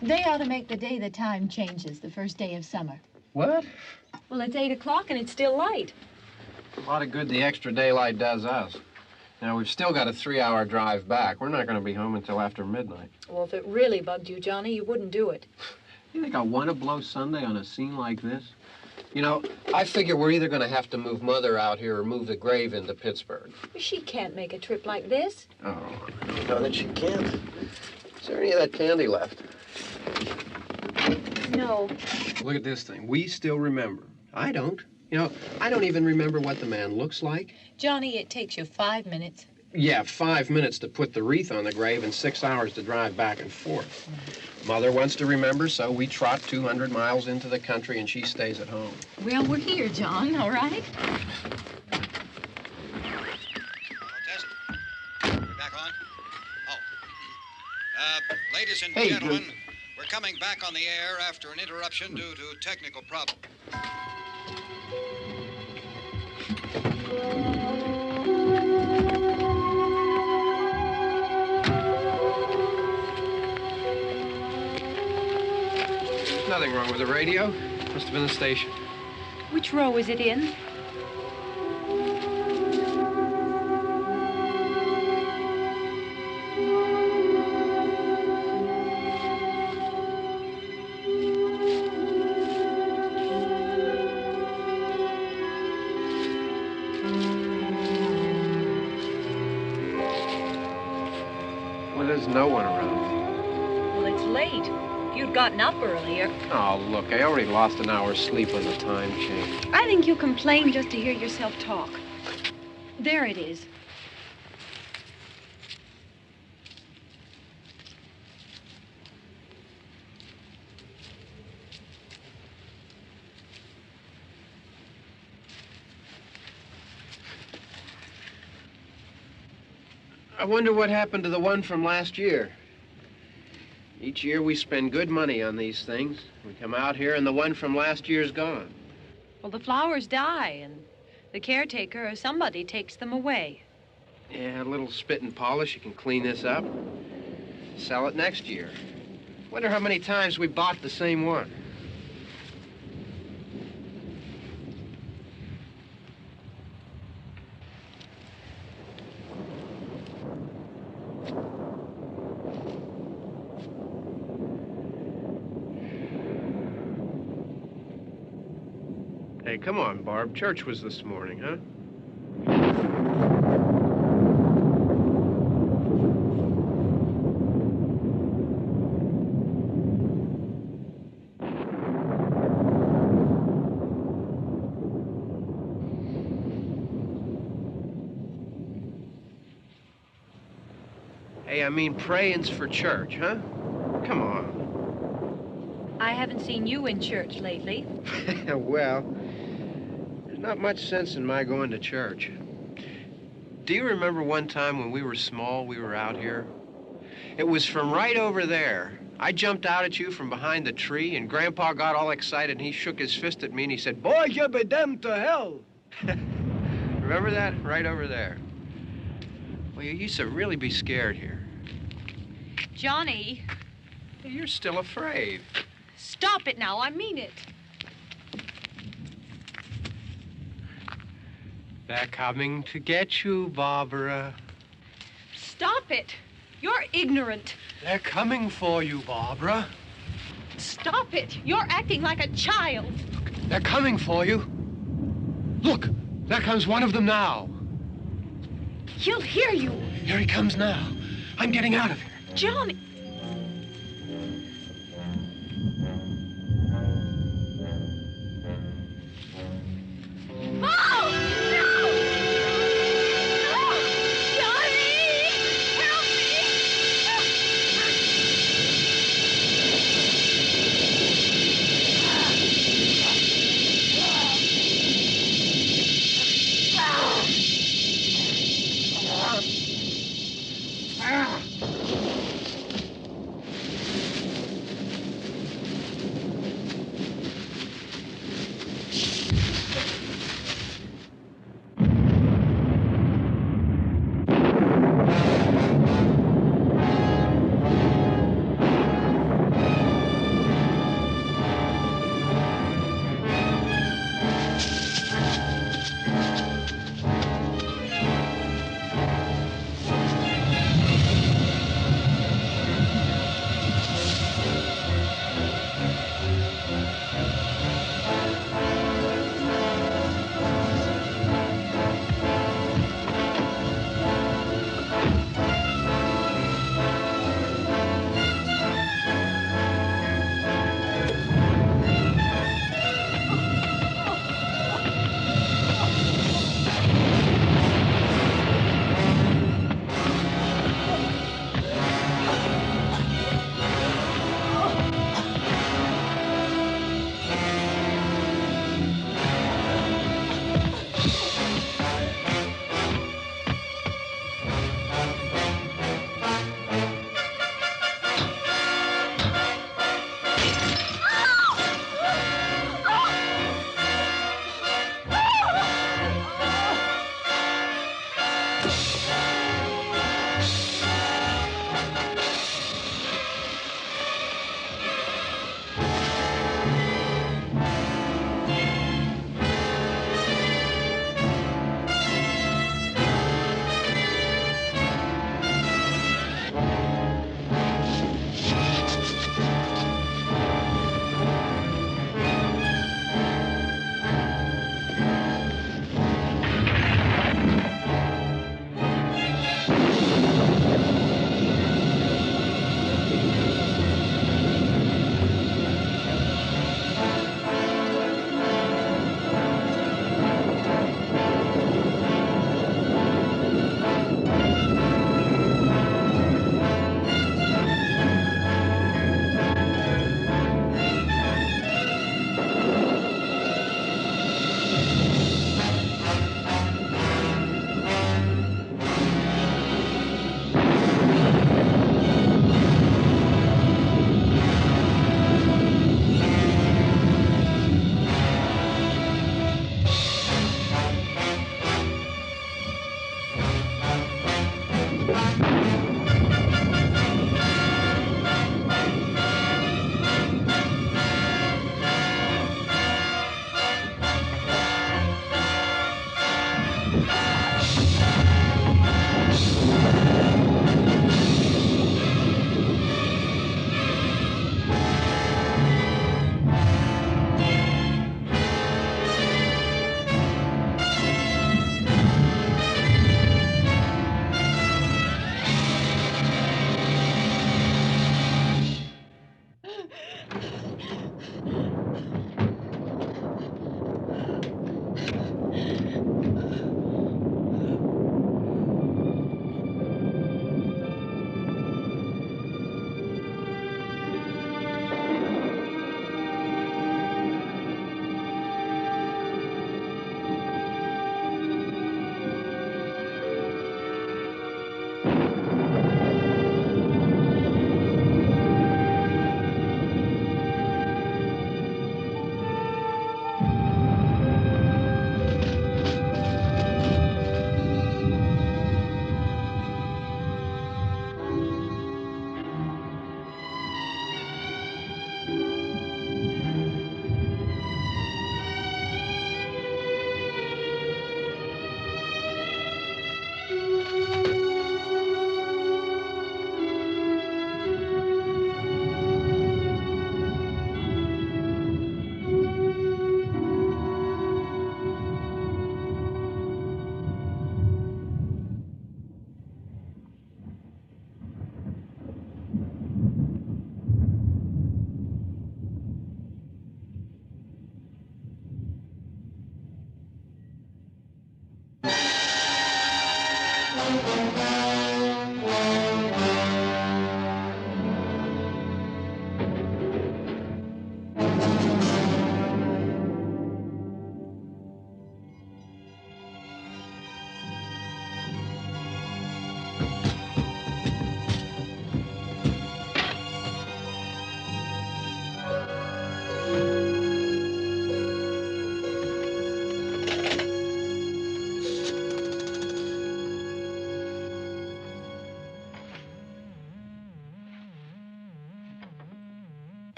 They ought to make the day the time changes, the first day of summer. What? Well, it's 8 o'clock and it's still light. A lot of good the extra daylight does us. Now, we've still got a 3-hour drive back. We're not going to be home until after midnight. Well, if it really bugged you, Johnny, you wouldn't do it. You think I want to blow Sunday on a scene like this? You know, I figure we're either going to have to move Mother out here or move the grave into Pittsburgh. She can't make a trip like this. Oh, I know that she can't. Is there any of that candy left? No. Look at this thing. We still remember. I don't. You know, I don't even remember what the man looks like. Johnny, it takes you 5 minutes. Yeah, 5 minutes to put the wreath on the grave and 6 hours to drive back and forth. Mother wants to remember, so we trot 200 miles into the country and she stays at home. Well, we're here, John, all right? Test. We're back on? Oh. Ladies and Hey, gentlemen, we're coming back on the air after an interruption due to technical problem. There's nothing wrong with the radio. Must have been the station. Which row is it in? Well, there's no one around. Well, it's late. If you'd gotten up earlier. Oh, look, I already lost an hour's sleep on the time change. I think you complain just to hear yourself talk. There it is. I wonder what happened to the one from last year. Each year we spend good money on these things. We come out here and the one from last year's gone. Well, the flowers die, and the caretaker or somebody takes them away. Yeah, a little spit and polish, you can clean this up. Sell it next year. Wonder how many times we bought the same one. Hey, come on, Barb. Church was this morning, huh? Hey, I mean praying's for church, huh? Come on. I haven't seen you in church lately. Well, there's not much sense in my going to church. Do you remember one time when we were small, we were out here? It was from right over there. I jumped out at you from behind the tree, and Grandpa got all excited, and he shook his fist at me, and he said, "Boy, you be damned to hell." Remember that? Right over there. Well, you used to really be scared here. Johnny, Hey, you're still afraid. stop it now. I mean it. They're coming to get you, Barbara. Stop it. You're ignorant. They're coming for you, Barbara. Stop it. You're acting like a child. They're coming for you. Look, there comes one of them now. He'll hear you. Here he comes now. I'm getting out of here. Johnny. Oh! No! No! Johnny! Help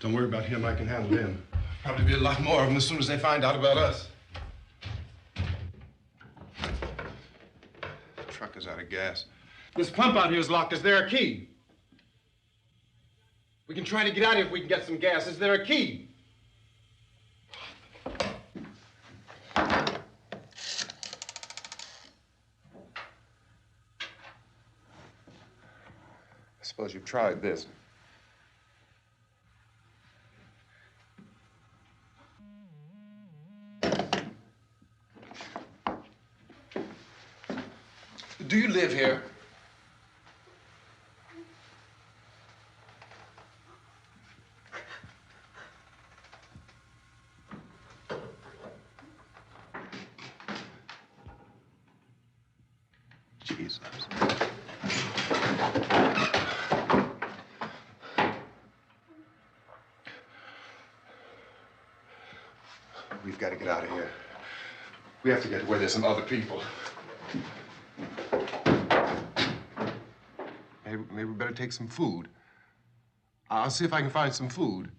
Don't worry about him. I can handle him. Probably be a lot more of them as soon as they find out about us. The truck is out of gas. This pump out here is locked. Is there a key? We can try to get out of here if we can get some gas. Is there a key? I suppose you've tried this. Do you live here? Jesus. We've got to get out of here. We have to get to where there's some other people. Maybe we better take some food. I'll see if I can find some food.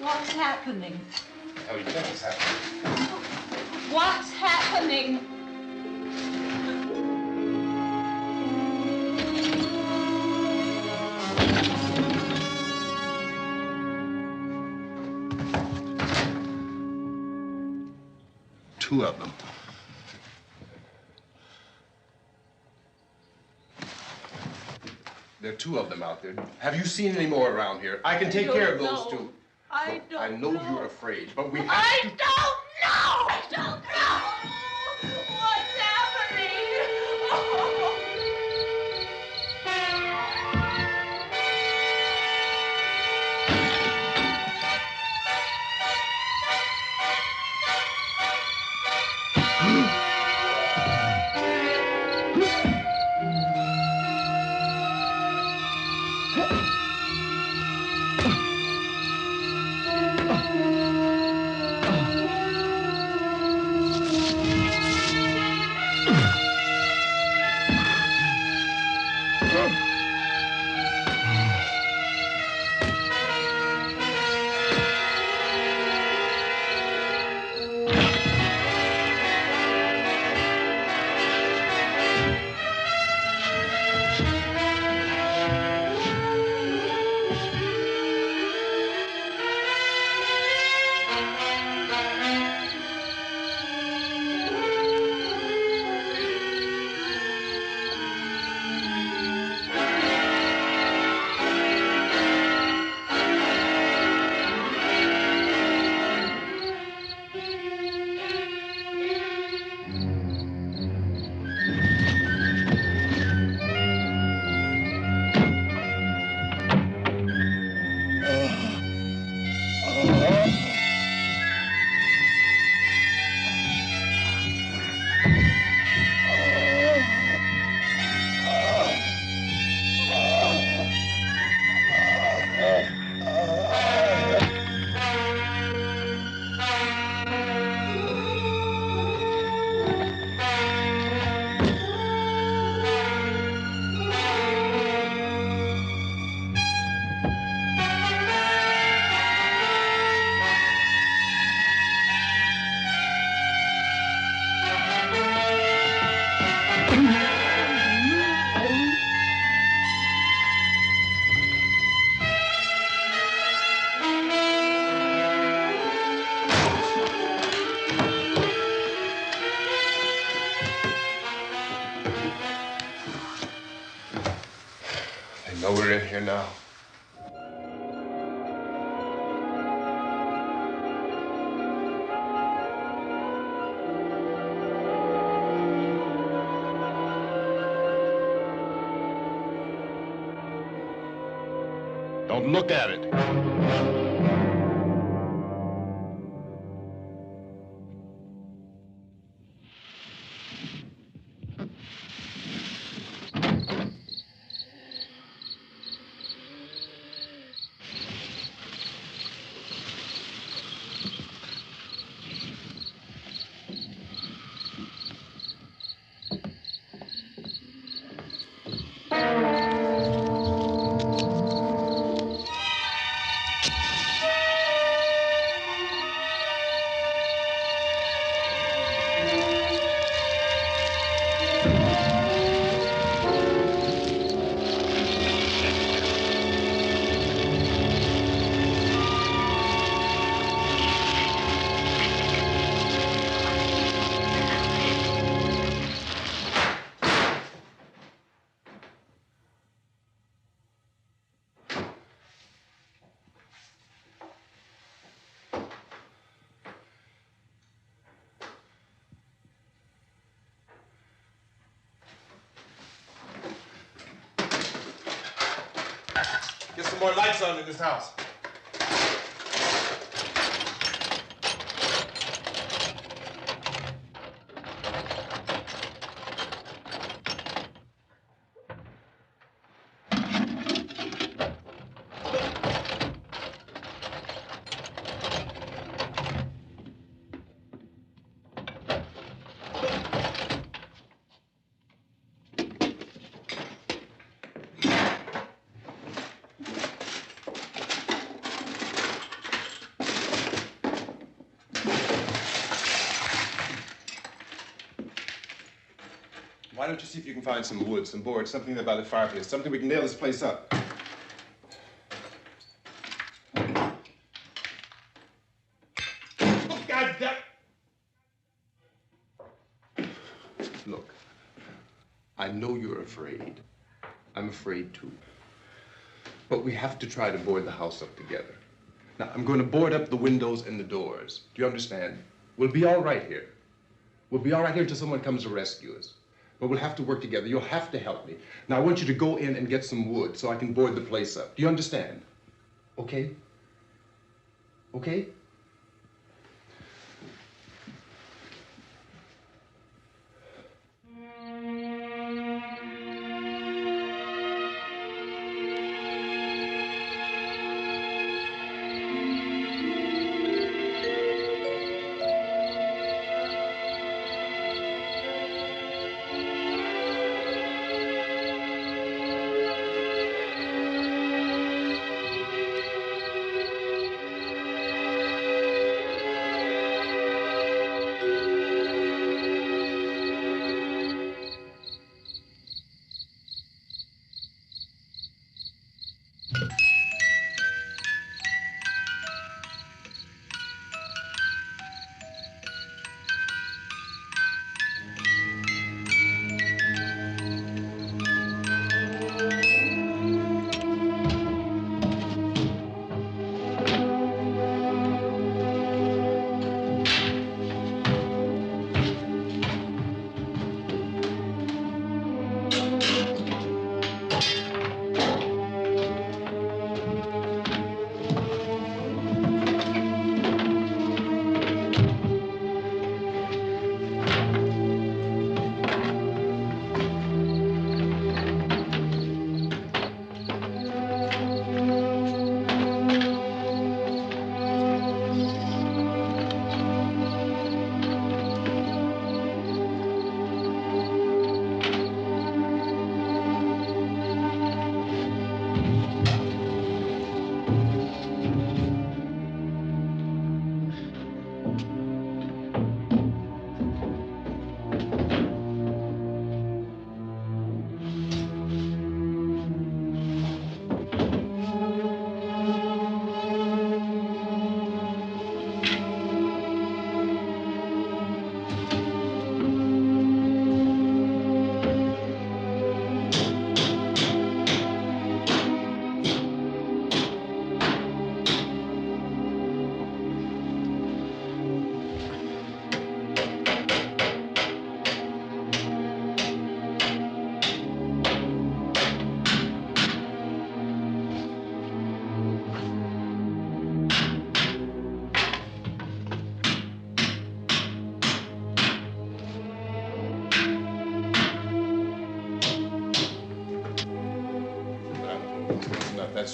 What's happening? How do you think it's happening? What's happening? Two of them. There are two of them out there. Have you seen any more around here? I can take care of those two. I don't I know you're afraid, but we have to... I don't know! I don't know! What's happening? Oh. They know we're in here now. Don't look at it. Get some more lights on in this house. Why don't you see if you can find some wood, some boards, something there by the fireplace, something we can nail this place up. Oh, God damn it! Look, I know you're afraid. I'm afraid too. But we have to try to board the house up together. Now, I'm going to board up the windows and the doors. Do you understand? We'll be all right here. We'll be all right here until someone comes to rescue us. But we'll have to work together. You'll have to help me. Now, I want you to go in and get some wood so I can board the place up. Do you understand? Okay? Okay?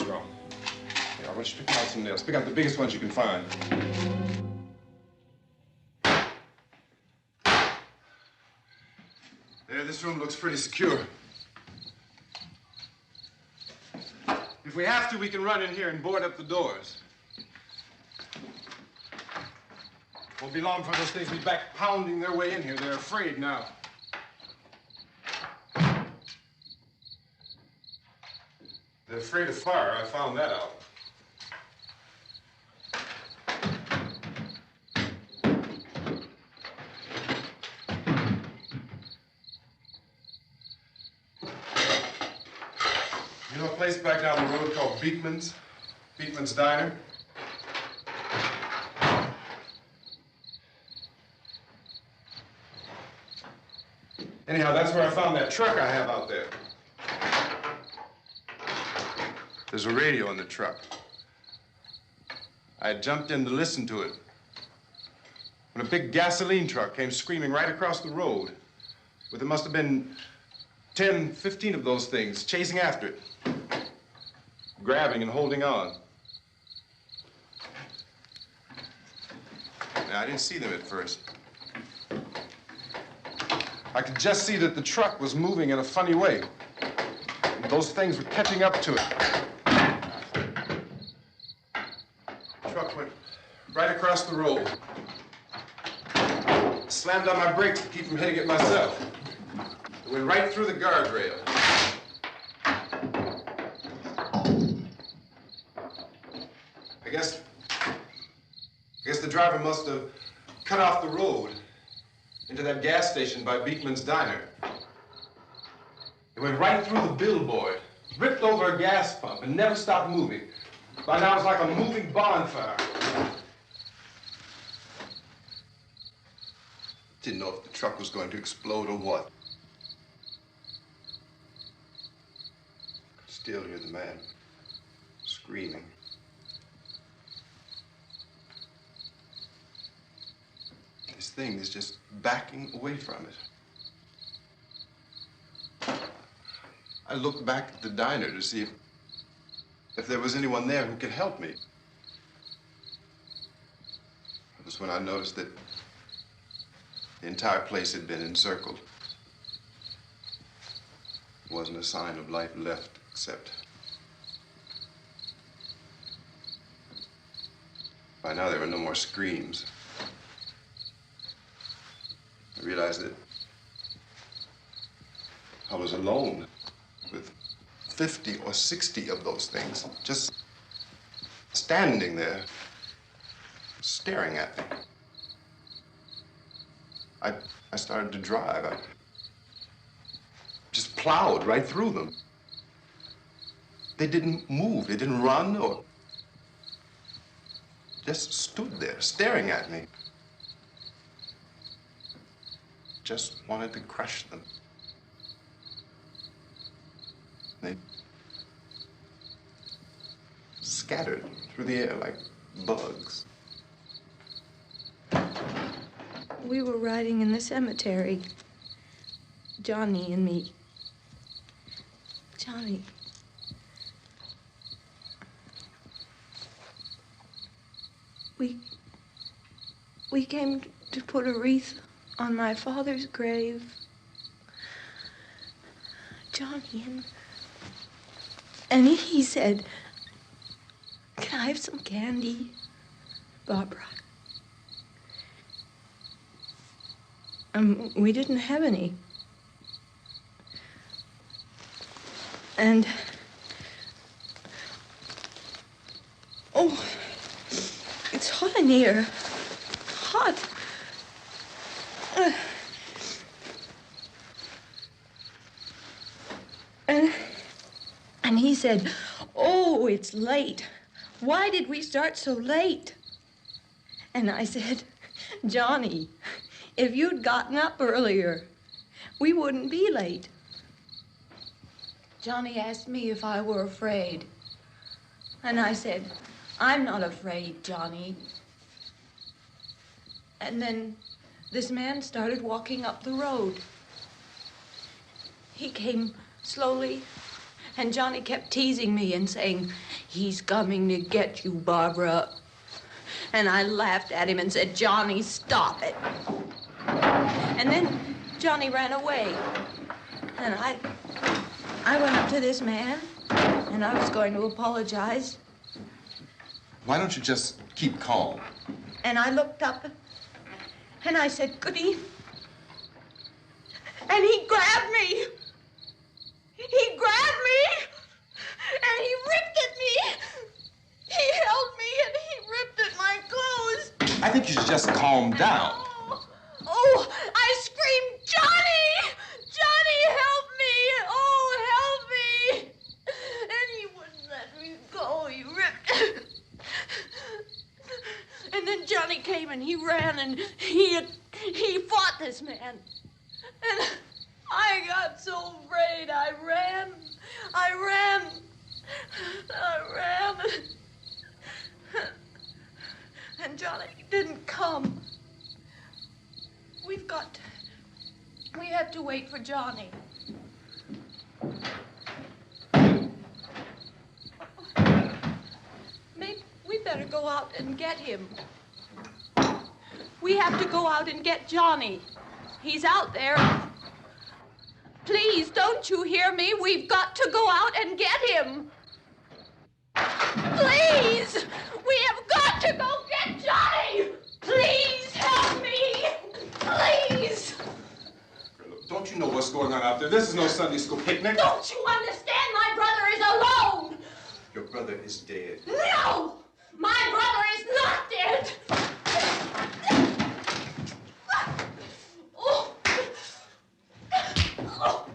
Jerome. Here, I want you to pick out some nails. Pick out the biggest ones you can find. There, this room looks pretty secure. If we have to, we can run in here and board up the doors. Won't be long before those things be back pounding their way in here. They're afraid now. They're afraid of fire. I found that out. You know a place back down the road called Beekman's? Beekman's Diner? Anyhow, that's where I found that truck I have out there. There's a radio in the truck. I had jumped in to listen to it when a big gasoline truck came screaming right across the road. But there must have been 10, 15 of those things chasing after it, grabbing and holding on. Now, I didn't see them at first. I could just see that the truck was moving in a funny way. And those things were catching up to it. The truck went right across the road. Slammed on my brakes to keep from hitting it myself. It went right through the guardrail. I guess the driver must have cut off the road into that gas station by Beekman's Diner. It went right through the billboard, ripped over a gas pump, and never stopped moving. By now, it's like a moving bonfire. Didn't know if the truck was going to explode or what. Could still hear the man screaming. This thing is just backing away from it. I looked back at the diner to see if there was anyone there who could help me. It was when I noticed that the entire place had been encircled. There wasn't a sign of life left except by now there were no more screams. I realized that I was alone with 50 or 60 of those things just standing there, staring at me. I started to drive. I just plowed right through them. They didn't move. They didn't run or just stood there staring at me. Just wanted to crush them. They scattered through the air like bugs. We were riding in the cemetery, Johnny and me. Johnny. We came to put a wreath on my father's grave. Johnny, and he said, "Can I have some candy, Barbara?" We didn't have any. And, oh, it's hot in here. Hot. And he said, "Oh, it's late. Why did we start so late?" And I said, "Johnny, if you'd gotten up earlier, we wouldn't be late." Johnny asked me if I were afraid. And I said, "I'm not afraid, Johnny." And then this man started walking up the road. He came slowly, and Johnny kept teasing me and saying, "He's coming to get you, Barbara." And I laughed at him and said, "Johnny, stop it." And then Johnny ran away. And I went up to this man, and I was going to apologize. Why don't you just keep calm? And I looked up, and I said, "Good evening." And he grabbed me. He grabbed me, and he ripped at me. He held me, and he ripped at my clothes. I think you should just calm down. Oh, I screamed, "Johnny! Johnny, help me! Oh, help me!" And he wouldn't let me go. He ripped. And then Johnny came and he ran and he fought this man. And I got so afraid. I ran. And Johnny didn't come. We have to wait for Johnny. Maybe we better go out and get him. We have to go out and get Johnny. He's out there. Please, don't you hear me? We've got to go out and get him. Please! We have got to go get Johnny! Please help me! Please! Don't you know what's going on out there? This is no Sunday school picnic. Don't you understand? My brother is alone! Your brother is dead. No! My brother is not dead! Oh. Oh. Oh.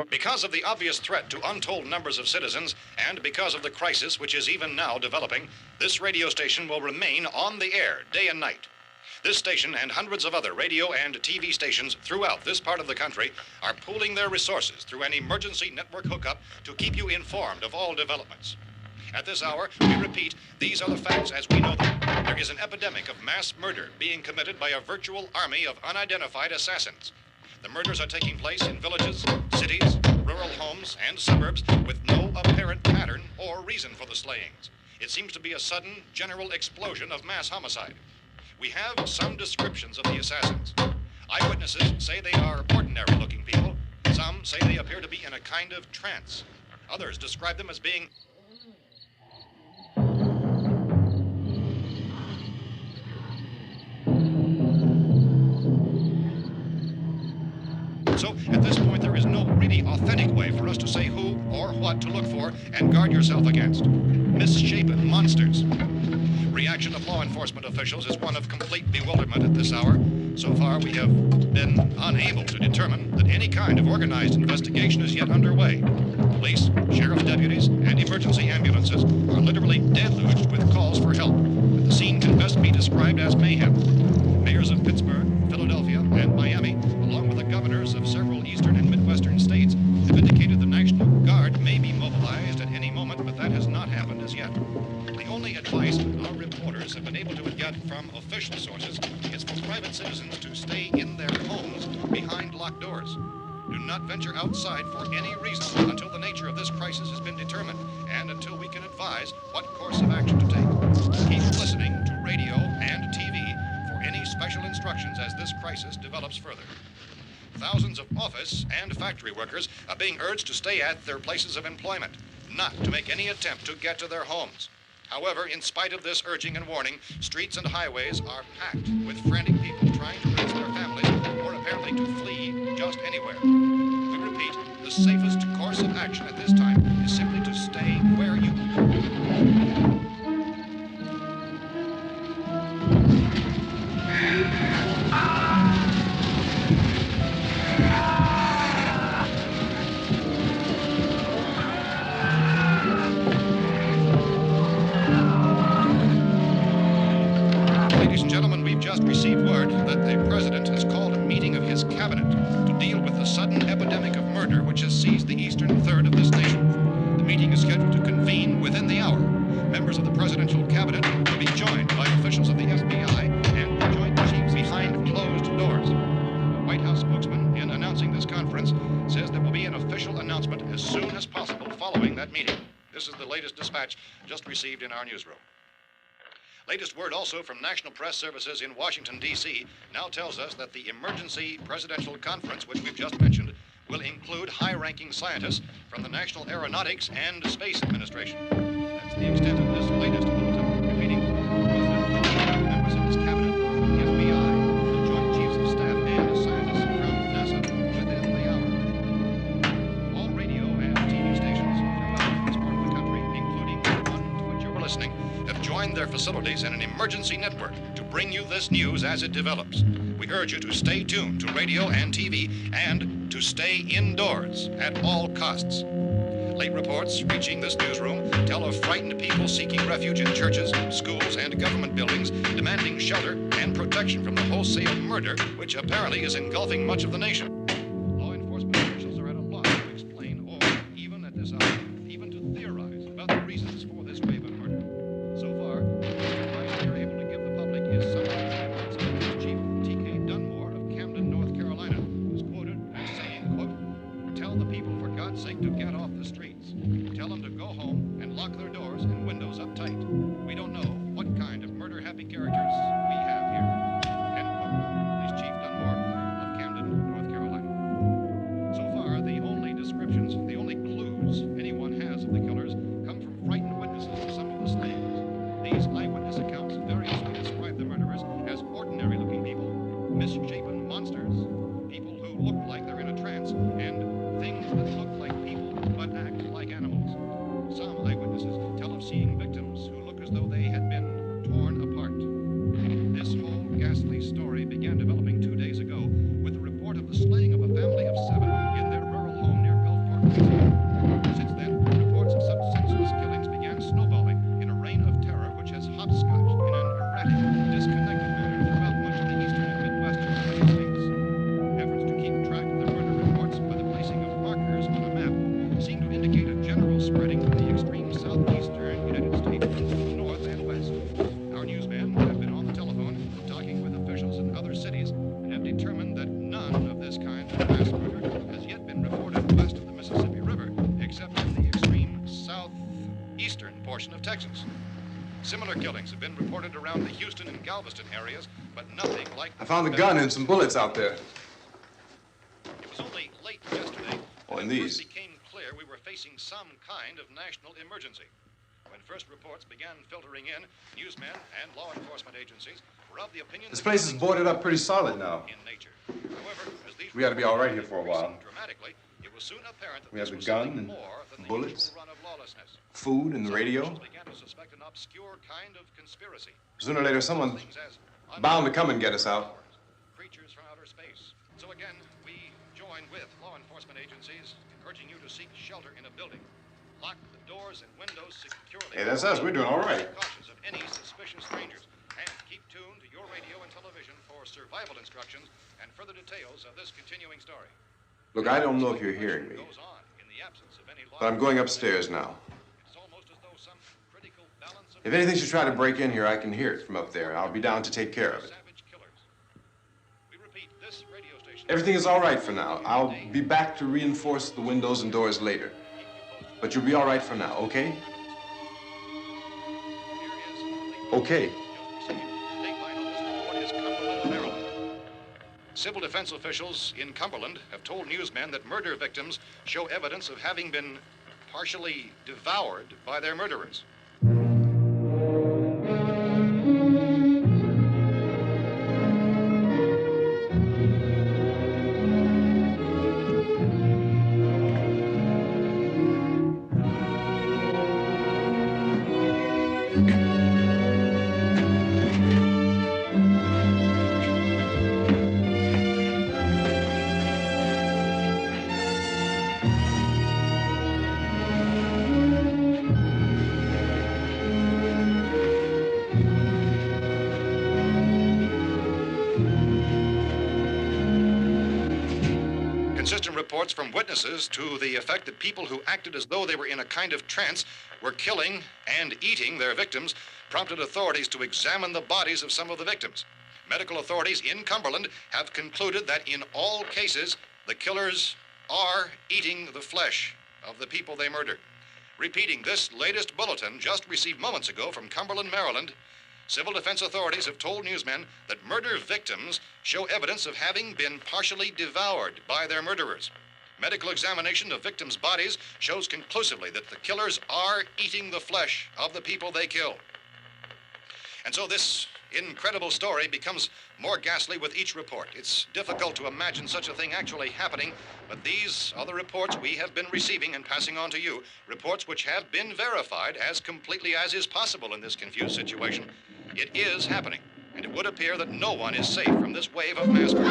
Because of the obvious threat to untold numbers of citizens, and because of the crisis which is even now developing, this radio station will remain on the air day and night. This station and hundreds of other radio and TV stations throughout this part of the country are pooling their resources through an emergency network hookup to keep you informed of all developments. At this hour, we repeat, these are the facts as we know them. There is an epidemic of mass murder being committed by a virtual army of unidentified assassins. The murders are taking place in villages, cities, rural homes, and suburbs with no apparent pattern or reason for the slayings. It seems to be a sudden, general explosion of mass homicide. We have some descriptions of the assassins. Eyewitnesses say they are ordinary-looking people. Some say they appear to be in a kind of trance. Others describe them as being So, at this point, there is no really authentic way for us to say who or what to look for and guard yourself against. Misshapen monsters. Reaction of law enforcement officials is one of complete bewilderment at this hour. So far, we have been unable to determine that any kind of organized investigation is yet underway. Police, sheriff's deputies, and emergency ambulances are literally deluged with calls for help. But the scene can best be described as mayhem. Mayors of Pittsburgh, Philadelphia, and Miami, along with the governors of several eastern and midwestern states, have indicated the National Guard may be mobilized at any moment, but that has not happened as yet. The only advice our reporters have been able to get from official sources is for private citizens to stay in their homes behind locked doors. Do not venture outside for any reason until the nature of this crisis has been determined and until we can advise what course of action to take. Keep listening to radio and TV for any special instructions as this crisis develops further. Thousands of office and factory workers are being urged to stay at their places of employment, not to make any attempt to get to their homes. However, in spite of this urging and warning, streets and highways are packed with frantic people trying to raise their families or apparently to flee just anywhere. We repeat, the safest course of action at this time is simply to stay where you are. Ladies and gentlemen, we've just received word that the President has called a meeting of his cabinet to deal with the sudden epidemic of murder which has seized the eastern third of this nation. The meeting is scheduled to convene within the hour. Members of the presidential cabinet will be joined by officials of the FBI and joint chiefs behind closed doors. The White House spokesman, in announcing this conference, says there will be an official announcement as soon as possible following that meeting. This is the latest dispatch just received in our newsroom. Latest word also from National Press Services in Washington, D.C. now tells us that the emergency presidential conference, which we've just mentioned, will include high-ranking scientists from the National Aeronautics and Space Administration. That's the extent of this latest bulletin. Repeating, the President, members of his cabinet, the FBI, the Joint Chiefs of Staff, and scientists from NASA within the hour. All radio and TV stations throughout this part of the country, including the one to which you're listening, have joined their facilities in an emergency network to bring you this news as it develops. We urge you to stay tuned to radio and TV and to stay indoors at all costs. Late reports reaching this newsroom tell of frightened people seeking refuge in churches, schools, and government buildings, demanding shelter and protection from the wholesale murder which apparently is engulfing much of the nation. Law enforcement officials are at a loss to explain or, even at this hour, even to theorize about the reasons for this wave of murder. So far, the advice we are able to give the public is somewhat Police Chief T.K. Dunmore of Camden, North Carolina, who's quoted as saying, quote, "Tell the people for God's sake to get off the streets. Tell them to go home and lock their doors and windows up tight. We don't know what kind of murder-happy characters we have here." End quote. Police Chief Dunmore of Camden, North Carolina. So far, the only descriptions, the only clues anyone has of the killers come from frightened witnesses of some of the slayings. These eyewitness accounts variously describe the murderers as ordinary-looking people, misshapen monsters, people who look like they're in a trance, and things that look like people but act like animals. Some eyewitnesses tell of seeing victims who look as though they had been torn apart. This whole ghastly story began developing 2 days ago with the report of the slaying of a family of 7 in their rural home near Gulfport, Louisiana. Since then, reports of such senseless killings began snowballing in a reign of terror which has hopscotched in an erratic, disconnected manner throughout much of the eastern and midwestern United States. Efforts to keep track of the murder reports by the placing of markers on a map seem to indicate a general spreading from the extreme southeastern United States to the north and west. Our newsmen have been on the telephone talking with officials in other cities and have determined that none of this kind of mass murder has yet been reported west of the Mississippi River, except in the extreme southeastern portion of Texas. Similar killings have been reported around the Houston and Galveston areas, but nothing like... I found a gun and some bullets out there. It was only late yesterday Oh, and that it these. first became clear we were facing some kind of national emergency. When first reports began filtering in, newsmen and law enforcement agencies were of the opinion This that place is killings boarded were up pretty solid now. in nature. However, as these We ought to be all right here reports for a began while. increasing dramatically, it was soon apparent that We have this the was gun something and more than the bullets, usual run of lawlessness. food and the Some radio. officials began to suspect an obscure kind of conspiracy. Sooner or later, someone's Things as bound to come and get us out. creatures from outer space. So again, we join with law enforcement agencies, urging you to seek shelter in a building. Lock the doors and windows securely. Hey, that's us. We're doing all right. Be cautious of any suspicious strangers. And keep tuned to your radio and television for survival instructions and further details of this continuing story. Look, I don't know if you're hearing me, Goes on in the absence of any law. but I'm going upstairs now. It's almost as though some critical balance of If anything should try to break in here, I can hear it from up there, and I'll be down to take care of it. savage killers. We repeat, this radio station. Everything is all right for now. I'll be back to reinforce the windows and doors later. But you'll be all right for now, okay? Okay. Dateline on this report is Cumberland, Maryland. Civil defense officials in Cumberland have told newsmen that murder victims show evidence of having been partially devoured by their murderers. Inconsistent reports from witnesses to the effect that people who acted as though they were in a kind of trance were killing and eating their victims prompted authorities to examine the bodies of some of the victims. Medical authorities in Cumberland have concluded that in all cases, the killers are eating the flesh of the people they murdered. Repeating this latest bulletin just received moments ago from Cumberland, Maryland, civil defense authorities have told newsmen that murder victims show evidence of having been partially devoured by their murderers. Medical examination of victims' bodies shows conclusively that the killers are eating the flesh of the people they kill. And so this incredible story becomes more ghastly with each report. It's difficult to imagine such a thing actually happening, but these are the reports we have been receiving and passing on to you, reports which have been verified as completely as is possible in this confused situation. It is happening, and it would appear that no one is safe from this wave of mass murder.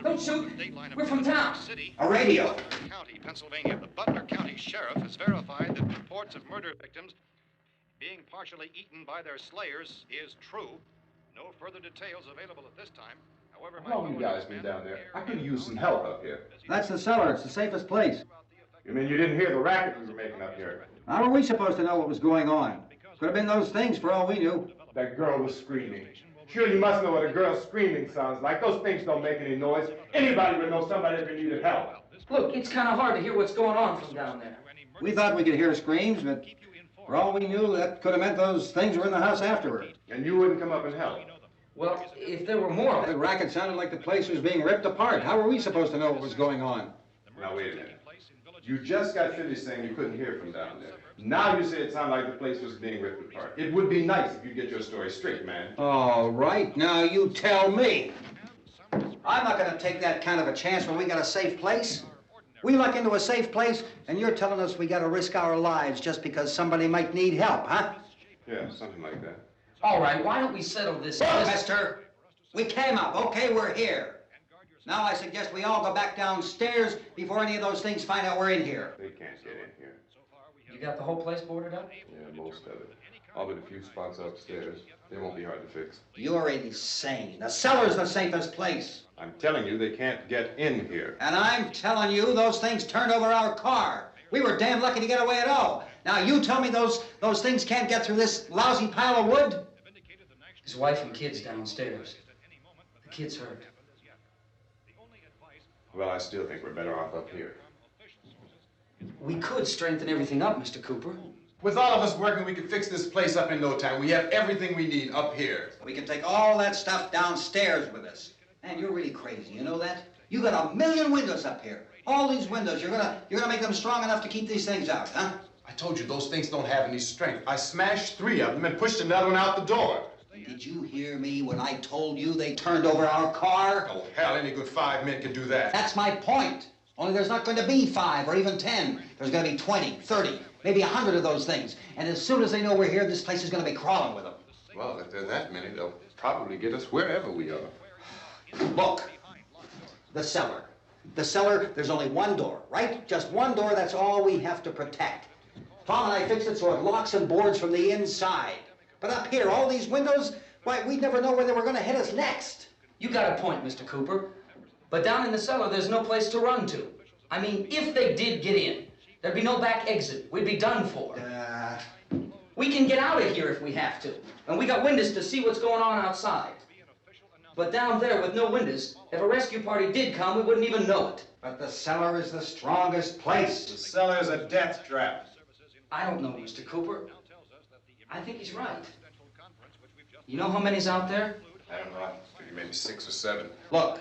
Don't shoot. We're from town. A radio. County, Pennsylvania. The Butler County Sheriff has verified that reports of murder victims being partially eaten by their slayers is true. No further details available at this time. However, How long you guys been down there? I could use some help up here. That's the cellar. It's the safest place. You mean you didn't hear the racket we were making up here? How are we supposed to know what was going on? Could have been those things for all we knew. That girl was screaming. Sure, you must know what a girl screaming sounds like. Those things don't make any noise. Anybody would know somebody ever needed help. Look, it's kind of hard to hear what's going on from down there. We thought we could hear screams, but for all we knew, that could have meant those things were in the house afterward. And you wouldn't come up and help? Well, if there were more... The racket sounded like the place was being ripped apart. How were we supposed to know what was going on? Now, wait a minute. You just got finished saying you couldn't hear from down there. Now you say it sounded like the place was being ripped apart. It would be nice if you get your story straight, man. All right, now you tell me. I'm not going to take that kind of a chance when we got a safe place. We luck into a safe place, and you're telling us we got to risk our lives just because somebody might need help, huh? Yeah, something like that. All right, why don't we settle this? Mister, we came up. Okay, we're here. Now I suggest we all go back downstairs before any of those things find out we're in here. They can't get in here. You got the whole place boarded up? Yeah, most of it. All but a few spots upstairs. They won't be hard to fix. You're insane. The cellar's the safest place. I'm telling you, they can't get in here. And I'm telling you, those things turned over our car. We were damn lucky to get away at all. Now you tell me those things can't get through this lousy pile of wood? His wife and kids downstairs. The kid's hurt. Well, I still think we're better off up here. We could strengthen everything up, Mr. Cooper. With all of us working, we could fix this place up in no time. We have everything we need up here. We can take all that stuff downstairs with us. Man, you're really crazy, you know that? You got 1,000,000 windows up here. All these windows, you're gonna make them strong enough to keep these things out, huh? I told you those things don't have any strength. I smashed 3 of them and pushed another one out the door. Did you hear me when I told you they turned over our car? Oh, hell, any good 5 men can do that. That's my point. Only there's not going to be 5 or even 10. There's going to be 20, 30, maybe 100 of those things. And as soon as they know we're here, this place is going to be crawling with them. Well, if there are that many, they'll probably get us wherever we are. Look, the cellar. The cellar, there's only one door, right? Just one door, that's all we have to protect. Tom and I fixed it so it locks and boards from the inside. But up here, all these windows, why, we'd never know where they were going to hit us next. You got a point, Mr. Cooper. But down in the cellar, there's no place to run to. I mean, if they did get in, there'd be no back exit. We'd be done for. We can get out of here if we have to. And we got windows to see what's going on outside. But down there with no windows, if a rescue party did come, we wouldn't even know it. But the cellar is the strongest place. The cellar is a death trap. I don't know, Mr. Cooper. I think he's right. You know how many's out there? I don't know. Maybe 6 or 7. Look,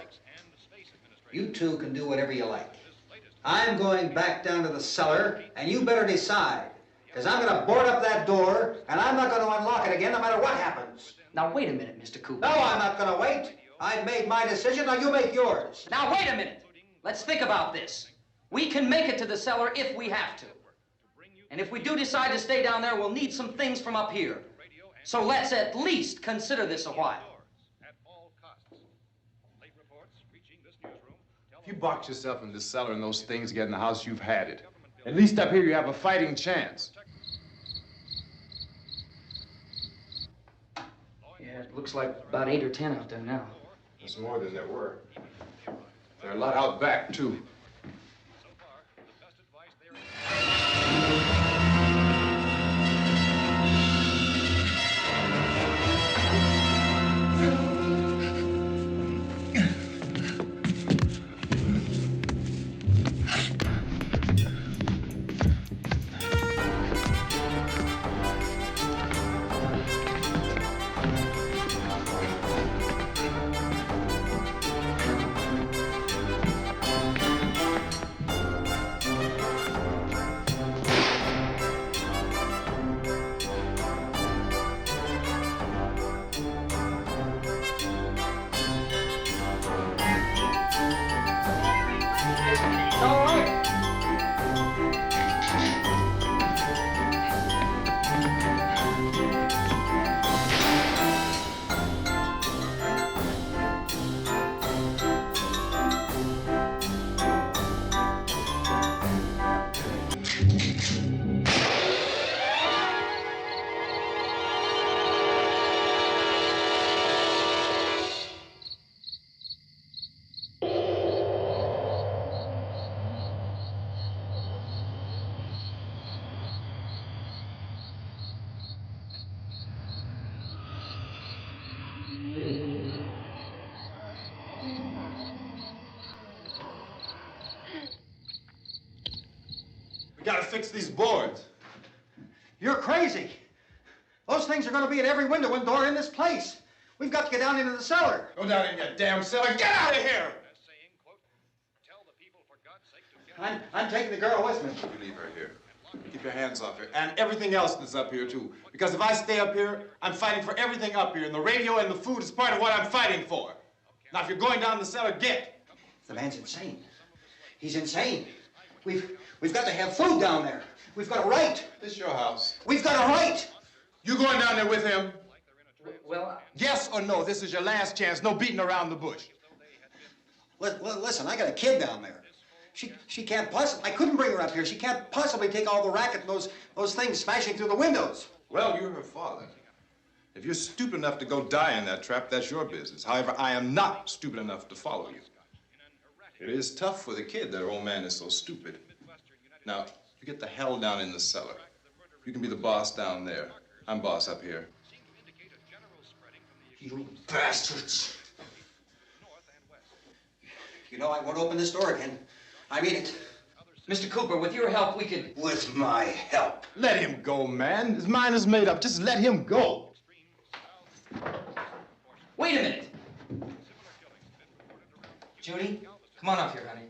you two can do whatever you like. I'm going back down to the cellar, and you better decide. Because I'm going to board up that door, and I'm not going to unlock it again no matter what happens. Now, wait a minute, Mr. Cooper. No, I'm not going to wait. I've made my decision, now you make yours. Now, wait a minute. Let's think about this. We can make it to the cellar if we have to. And if we do decide to stay down there, we'll need some things from up here. So let's at least consider this a while. If you box yourself in this cellar and those things get in the house, you've had it. At least up here you have a fighting chance. Yeah, it looks like about 8 or 10 out there now. There's more than there were. There are a lot out back, too. We gotta fix these boards. You're crazy. Those things are gonna be at every window and door in this place. We've got to get down into the cellar. Go down in your damn cellar. Get out of here! I'm taking the girl with me. You leave her here. Keep your hands off her. And everything else that's up here, too. Because if I stay up here, I'm fighting for everything up here. And the radio and the food is part of what I'm fighting for. Now, if you're going down the cellar, get. The man's insane. He's insane. We've got to have food down there. We've got a right. This is your house. We've got a right. You going down there with him? Well, Yes or no? This is your last chance. No beating around the bush. Listen, I got a kid down there. She can't possibly, I couldn't bring her up here. She can't possibly take all the racket and those things smashing through the windows. Well, you're her father. If you're stupid enough to go die in that trap, that's your business. However, I am not stupid enough to follow you. It is tough for the kid that her old man is so stupid. Now, you get the hell down in the cellar. You can be the boss down there. I'm boss up here. You bastards. You know, I won't open this door again. I mean it. Mr. Cooper, with your help, we could... With my help. Let him go, man. His mind is made up. Just let him go. Wait a minute. Judy, come on up here, honey.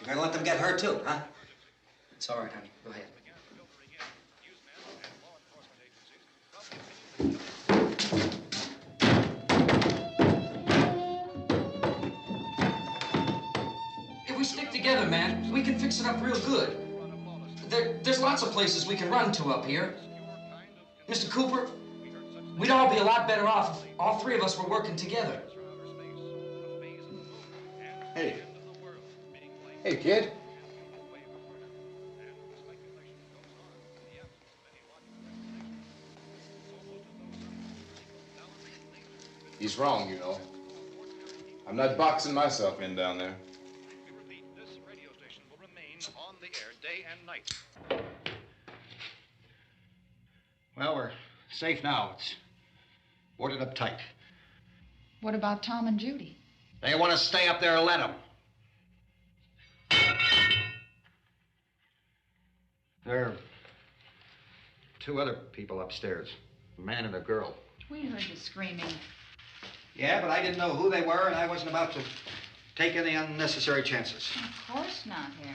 You're gonna let them get hurt too, huh? It's all right, honey. Go ahead. If we stick together, man, we can fix it up real good. There's lots of places we can run to up here. Mr. Cooper, we'd all be a lot better off if all three of us were working together. Hey. Hey, kid. He's wrong, you know. I'm not boxing myself in down there. We repeat, this radio station will remain on the air day and night. Well, we're safe now. It's boarded up tight. What about Tom and Judy? They want to stay up there, let them. There are two other people upstairs, a man and a girl. We heard the screaming. Yeah, but I didn't know who they were, and I wasn't about to take any unnecessary chances. Of course not, Harry.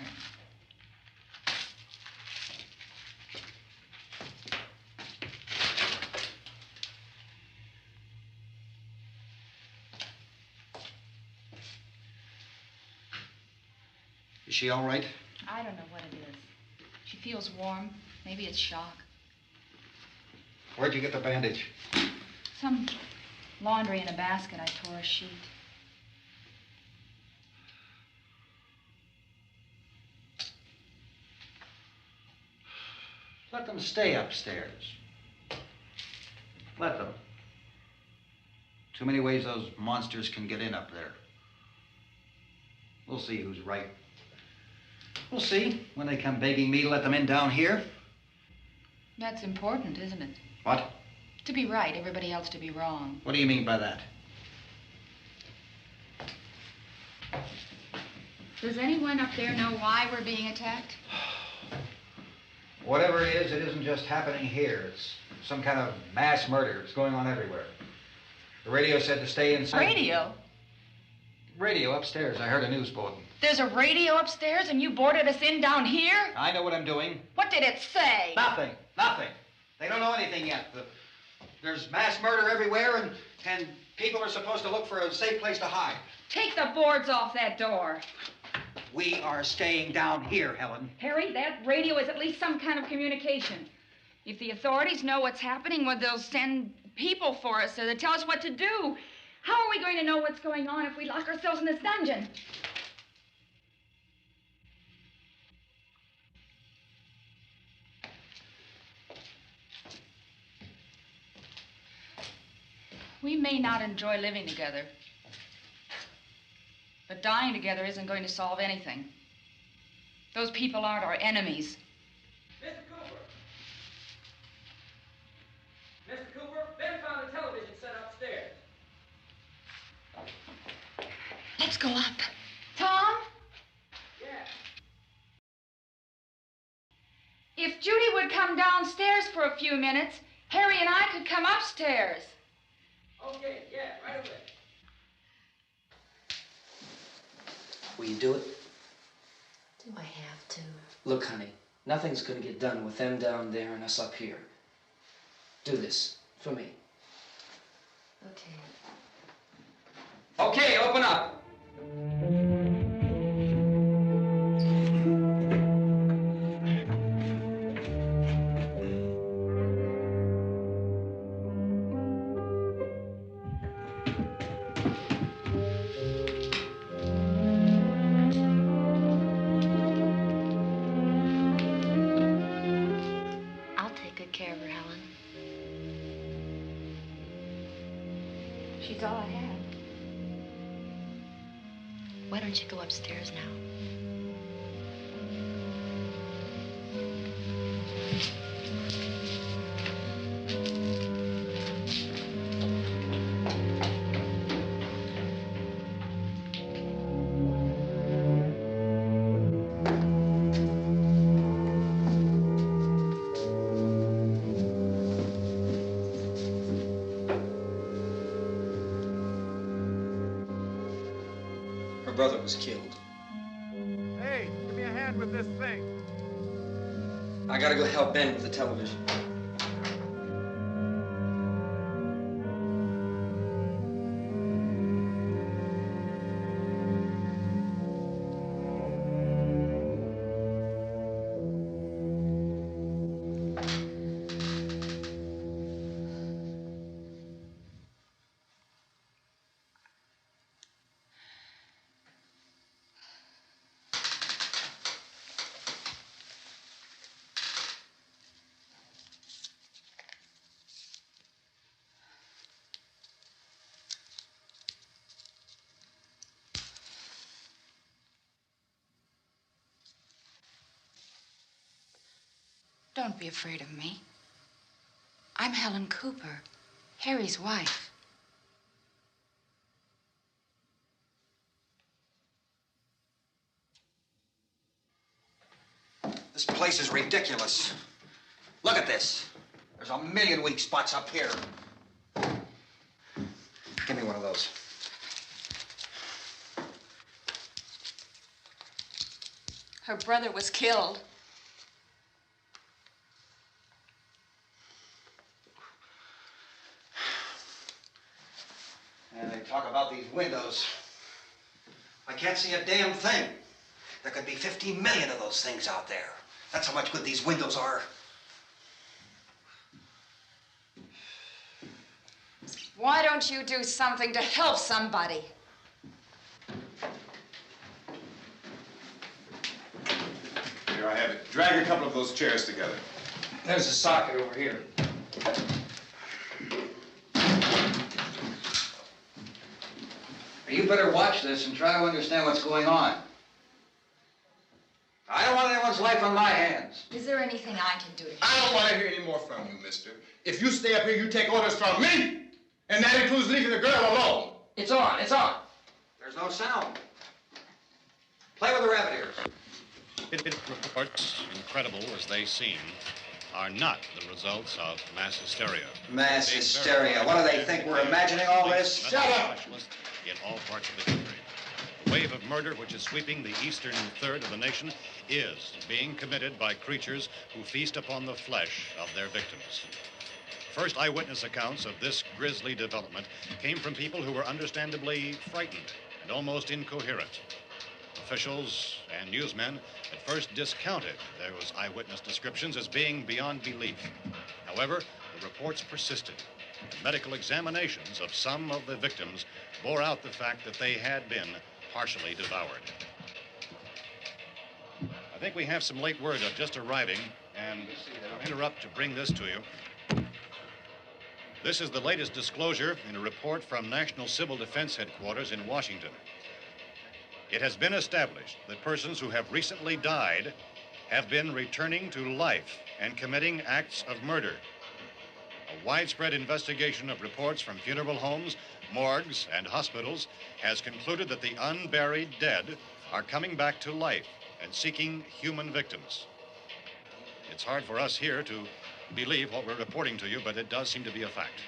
Is she all right? I don't know what it is. She feels warm. Maybe it's shock. Where'd you get the bandage? Some laundry in a basket. I tore a sheet. them stay upstairs. Let them. Too many ways those monsters can get in up there. We'll see who's right. We'll see when they come begging me to let them in down here. That's important, isn't it? What? To be right, everybody else to be wrong. What do you mean by that? Does anyone up there know why we're being attacked? Whatever it isn't just happening here. It's some kind of mass murder. It's going on everywhere. The radio said to stay inside. Radio? Radio upstairs. I heard a news bulletin. There's a radio upstairs and you boarded us in down here? I know what I'm doing. What did it say? Nothing. Nothing. They don't know anything yet. There's mass murder everywhere, and people are supposed to look for a safe place to hide. Take the boards off that door. We are staying down here, Helen. Harry, that radio is at least some kind of communication. If the authorities know what's happening, well, they'll send people for us to tell us what to do. How are we going to know what's going on if we lock ourselves in this dungeon? We may not enjoy living together, but dying together isn't going to solve anything. Those people aren't our enemies. Mr. Cooper! Mr. Cooper, Ben found a television set upstairs. Let's go up. Tom? Yeah. If Judy would come downstairs for a few minutes, Harry and I could come upstairs. Okay, yeah, right away. Will you do it? Do I have to? Look, honey, nothing's gonna get done with them down there and us up here. Do this for me. Okay. Okay, open up. I'll take good care of her, Helen. She's all I have. Why don't you go upstairs now? Her brother was killed. Hey, give me a hand with this thing. I gotta go help Ben with the television. Don't be afraid of me. I'm Helen Cooper, Harry's wife. This place is ridiculous. Look at this. There's a million weak spots up here. Give me one of those. Her brother was killed. And they talk about these windows. I can't see a damn thing. There could be 15 million of those things out there. That's how much good these windows are. Why don't you do something to help somebody? Here I have it. Drag a couple of those chairs together. There's a socket over here. You better watch this and try to understand what's going on. I don't want anyone's life on my hands. Is there anything I can do to help? I don't want to hear any more from you, mister. If you stay up here, you take orders from me. And that includes leaving the girl alone. It's on, it's on. There's no sound. Play with the rabbit ears. Reports, incredible as they seem, are not the results of mass hysteria. Mass hysteria. What do they think? We're imagining all this? Shut up! In all parts of the country. The wave of murder which is sweeping the eastern third of the nation is being committed by creatures who feast upon the flesh of their victims. First eyewitness accounts of this grisly development came from people who were understandably frightened and almost incoherent. Officials and newsmen at first discounted those eyewitness descriptions as being beyond belief. However, the reports persisted. And medical examinations of some of the victims bore out the fact that they had been partially devoured. I think we have some late word just arriving, and I'll interrupt to bring this to you. This is the latest disclosure in a report from National Civil Defense Headquarters in Washington. It has been established that persons who have recently died have been returning to life and committing acts of murder. A widespread investigation of reports from funeral homes, morgues, and hospitals has concluded that the unburied dead are coming back to life and seeking human victims. It's hard for us here to believe what we're reporting to you, but it does seem to be a fact.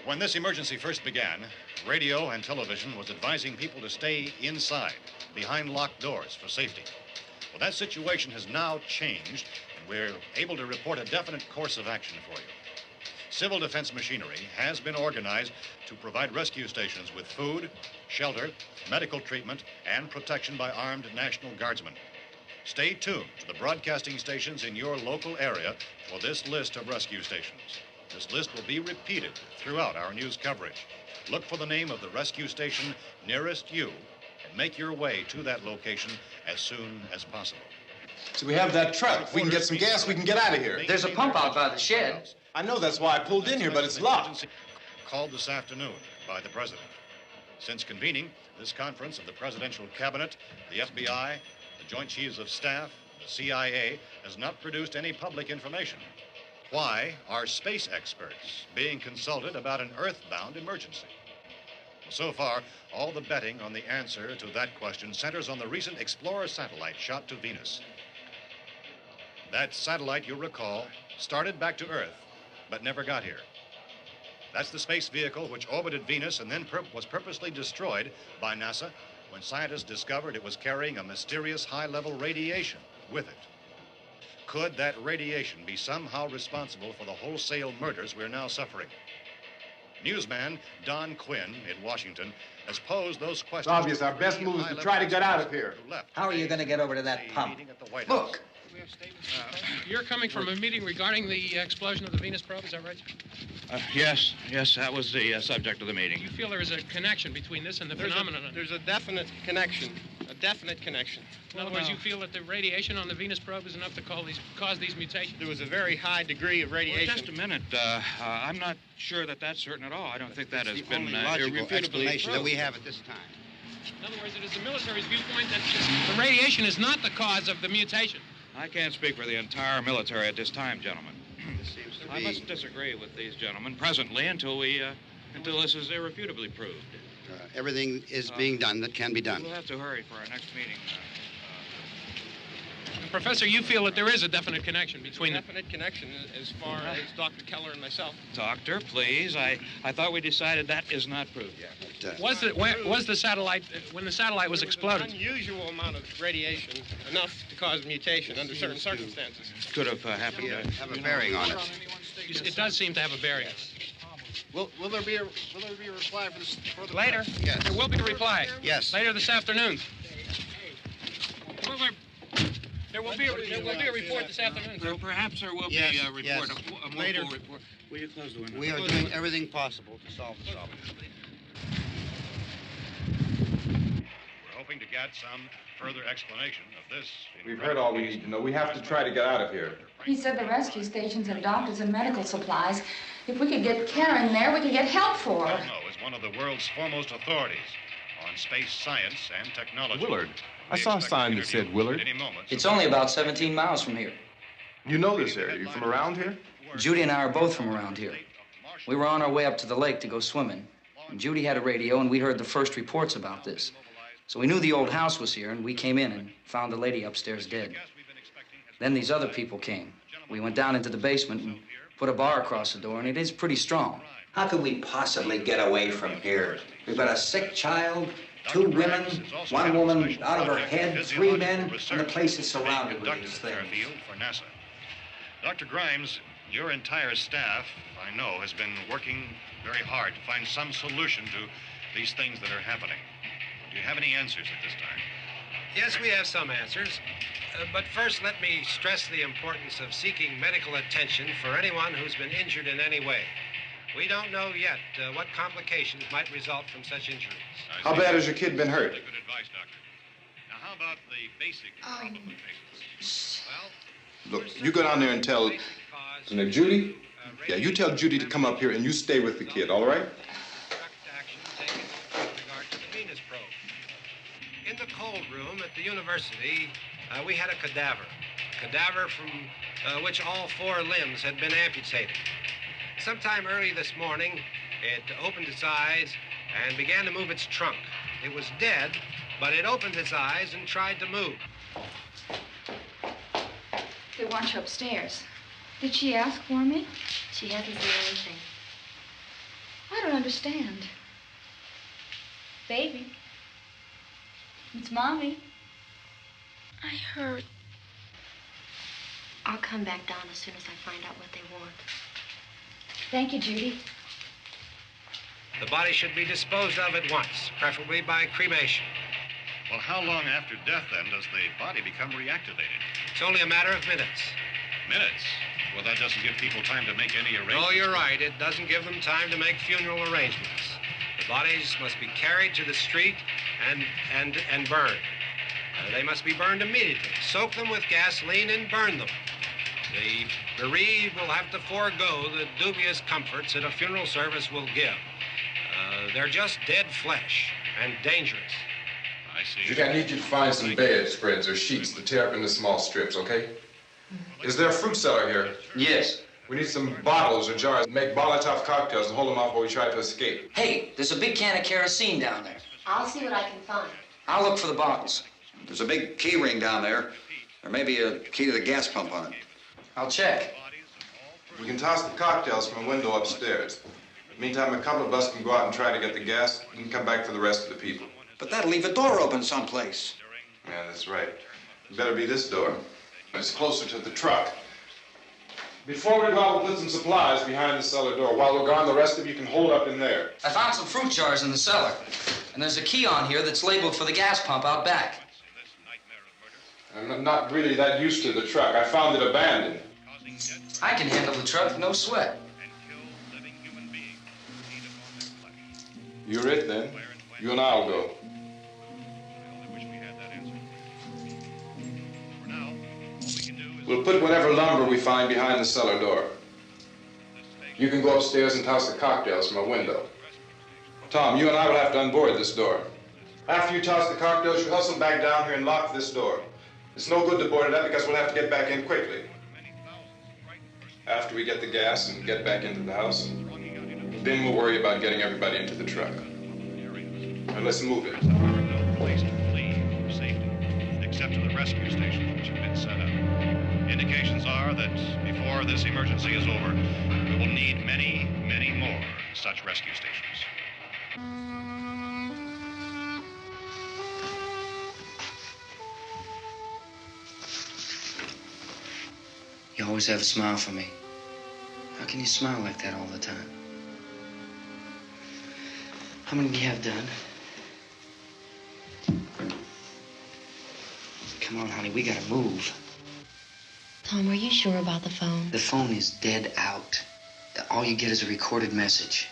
When this emergency first began, radio and television was advising people to stay inside, behind locked doors for safety. Well, that situation has now changed, and we're able to report a definite course of action for you. Civil defense machinery has been organized to provide rescue stations with food, shelter, medical treatment, and protection by armed National Guardsmen. Stay tuned to the broadcasting stations in your local area for this list of rescue stations. This list will be repeated throughout our news coverage. Look for the name of the rescue station nearest you and make your way to that location as soon as possible. So we have that truck. If we can get some gas, we can get out of here. There's a pump out by the shed. I know, that's why I pulled in here, but it's locked. Called this afternoon by the president. Since convening this conference of the presidential cabinet, the FBI, the Joint Chiefs of Staff, the CIA has not produced any public information. Why are space experts being consulted about an earthbound emergency? So far, all the betting on the answer to that question centers on the recent Explorer satellite shot to Venus. That satellite, you'll recall, started back to Earth, but never got here. That's the space vehicle which orbited Venus and then was purposely destroyed by NASA when scientists discovered it was carrying a mysterious high-level radiation with it. Could that radiation be somehow responsible for the wholesale murders we're now suffering? Newsman Don Quinn in Washington has posed those questions. It's obvious our best move is to try to get out of here. How are you going to get over to that pump? Look. You're coming from a meeting regarding the explosion of the Venus probe, is that right? Yes, that was the subject of the meeting. You feel there is a connection between this and the phenomenon? There's a definite connection. In other words, you feel that the radiation on the Venus probe is enough to cause these mutations? There was a very high degree of radiation. Well, just a minute. I'm not sure that that's certain at all. I don't think that has been logical explanation that we have at this time. In other words, it is the military's viewpoint that the radiation is not the cause of the mutation. I can't speak for the entire military at this time, gentlemen. This seems to be... I must disagree with these gentlemen presently until this is irrefutably proved. Everything is being done that can be done. We'll have to hurry for our next meeting. Professor, you feel that there is a definite connection between them? Definite connection as far as Dr. Keller and myself. Doctor, please. I thought we decided that is not proved yet. But, was the satellite, when the satellite was exploded? An unusual amount of radiation, enough to cause mutation under certain circumstances. Could have happened to have a bearing on it. It does seem to have a bearing. Will there be a reply for the later? Yes. There will be a reply. Yes. Later this afternoon. There will be a report this afternoon. Perhaps there will be a report, yes. a more Later. full report. Will you close the window? We are doing everything possible to solve the problem. Well, hoping to get some further explanation of this. We've heard all we need to know. We have to try to get out of here. He said the rescue stations have doctors and medical supplies. If we could get Karen there, we could get help for her. Romero is one of the world's foremost authorities on space science and technology. Willard. I saw a sign that said Willard. It's only about 17 miles from here. You know this area. You from around here? Judy and I are both from around here. We were on our way up to the lake to go swimming. And Judy had a radio, and we heard the first reports about this. So we knew the old house was here, and we came in and found the lady upstairs dead. Then these other people came. We went down into the basement and put a bar across the door, and it is pretty strong. How could we possibly get away from here? We've got a sick child, 2 women, 1 woman out of her head, 3 men, and the place is surrounded with these things. For NASA. Dr. Grimes, your entire staff, I know, has been working very hard to find some solution to these things that are happening. Do you have any answers at this time? Yes, we have some answers. But first, let me stress the importance of seeking medical attention for anyone who's been injured in any way. We don't know yet what complications might result from such injuries. How bad has your kid been hurt? Good advice, Doctor. Now, how about the basic problem of patients? Well, Look, you go down there and tell... Now, Judy? Yeah, you tell Judy to come up here and you stay with the kid, all right? In the cold room at the university, we had a cadaver from which all 4 limbs had been amputated. Sometime early this morning, it opened its eyes and began to move its trunk. It was dead, but it opened its eyes and tried to move. They want you upstairs. Did she ask for me? She hasn't said anything. I don't understand. Baby. It's Mommy. I heard. I'll come back down as soon as I find out what they want. Thank you, Judy. The body should be disposed of at once, preferably by cremation. Well, how long after death, then, does the body become reactivated? It's only a matter of minutes. Minutes? Well, that doesn't give people time to make any arrangements. Oh, you're right. It doesn't give them time to make funeral arrangements. The bodies must be carried to the street and burned. They must be burned immediately. Soak them with gasoline and burn them. The bereaved will have to forego the dubious comforts that a funeral service will give. They're just dead flesh and dangerous. I see. Judy, I need you to find some bedspreads or sheets to tear up into small strips, okay? Is there a fruit cellar here? Yes. We need some bottles or jars to make Molotov cocktails and hold them off while we try to escape. Hey, there's a big can of kerosene down there. I'll see what I can find. I'll look for the bottles. There's a big key ring down there. There may be a key to the gas pump on it. I'll check. We can toss the cocktails from a window upstairs. Meantime, a couple of us can go out and try to get the gas and come back for the rest of the people. But that'll leave a door open someplace. Yeah, that's right. It better be this door. It's closer to the truck. Before we go, we'll put some supplies behind the cellar door. While we're gone, the rest of you can hold up in there. I found some fruit jars in the cellar. And there's a key on here that's labeled for the gas pump out back. I'm not really that used to the truck. I found it abandoned. I can handle the truck, no sweat. You're it, then. You and I'll go. We'll put whatever lumber we find behind the cellar door. You can go upstairs and toss the cocktails from a window. Tom, you and I will have to unboard this door. After you toss the cocktails, you hustle back down here and lock this door. It's no good to board it up because we'll have to get back in quickly. After we get the gas and get back into the house, then we'll worry about getting everybody into the truck. Now let's move it. No place to flee for safety, except to the rescue stations which have been set up. Indications are that before this emergency is over, we will need many, many more such rescue stations. You always have a smile for me. How can you smile like that all the time? How many do you have done? Come on, honey, we gotta move. Tom, are you sure about the phone? The phone is dead out. All you get is a recorded message.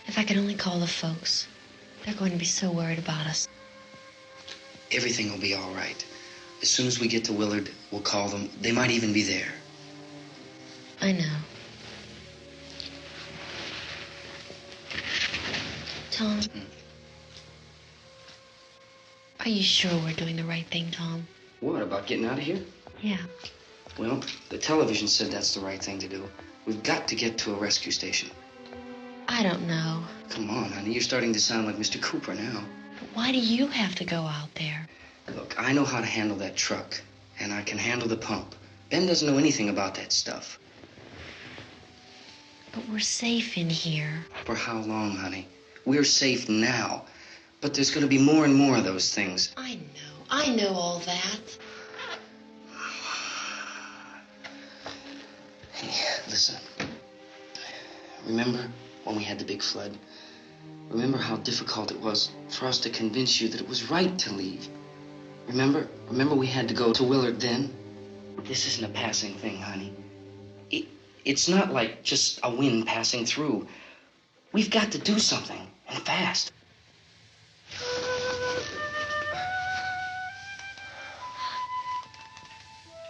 If I could only call the folks. They're going to be so worried about us. Everything will be all right. As soon as we get to Willard, we'll call them. They might even be there. I know. Tom? Are you sure we're doing the right thing, Tom? What, about getting out of here? Yeah. Well, the television said that's the right thing to do. We've got to get to a rescue station. I don't know. Come on, honey. You're starting to sound like Mr. Cooper now. But why do you have to go out there? Look, I know how to handle that truck, and I can handle the pump. Ben doesn't know anything about that stuff. But we're safe in here. For how long, honey? We're safe now. But there's going to be more and more of those things. I know all that. Hey, listen. Remember when we had the big flood? Remember how difficult it was for us to convince you that it was right to leave? Remember we had to go to Willard then? This isn't a passing thing, honey. It's not like just a wind passing through. We've got to do something, and fast.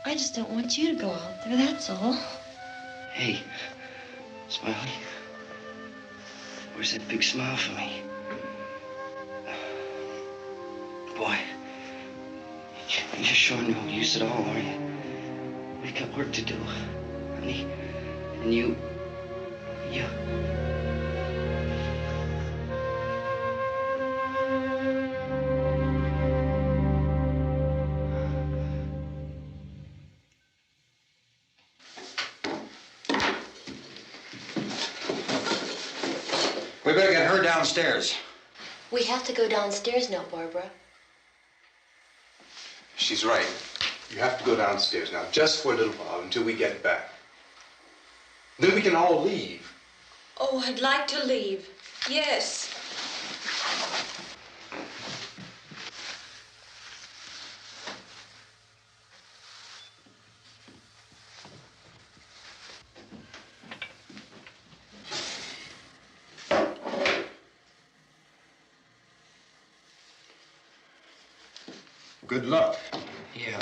I just don't want you to go out there, that's all. Hey, Smiley. Where's that big smile for me? Boy, you're showing no use at all, are you? We've got work to do, honey. And you... We better get her downstairs. We have to go downstairs now, Barbara. She's right. You have to go downstairs now, just for a little while, until we get back. Then we can all leave. Oh, I'd like to leave. Yes. Good luck. Yeah.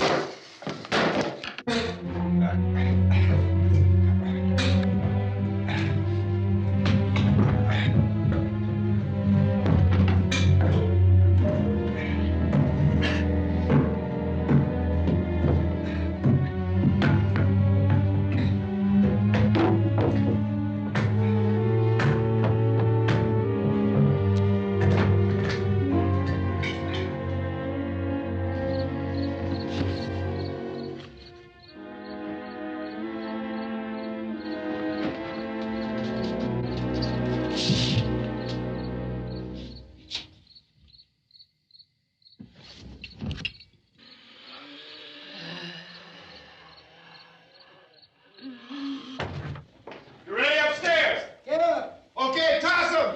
You ready upstairs? Yeah. Okay, toss him.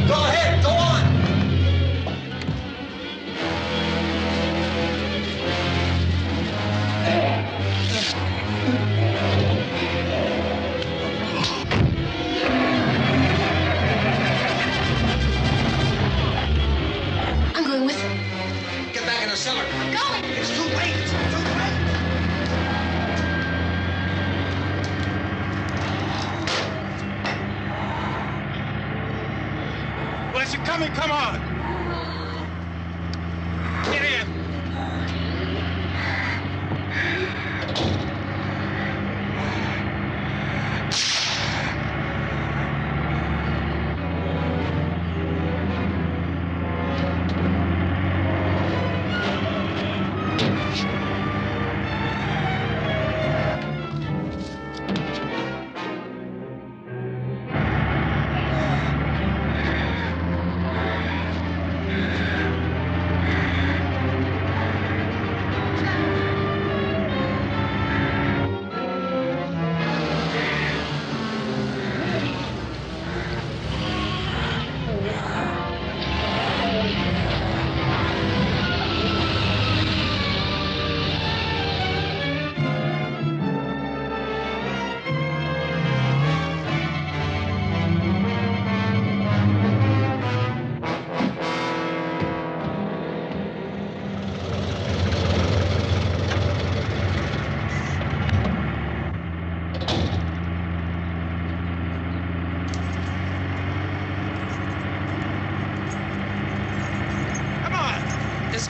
Go ahead, go on. I'm going with him. Get back in the cellar. I'm going. It's too late. It's too late. Well, is it coming? Come on. Get in.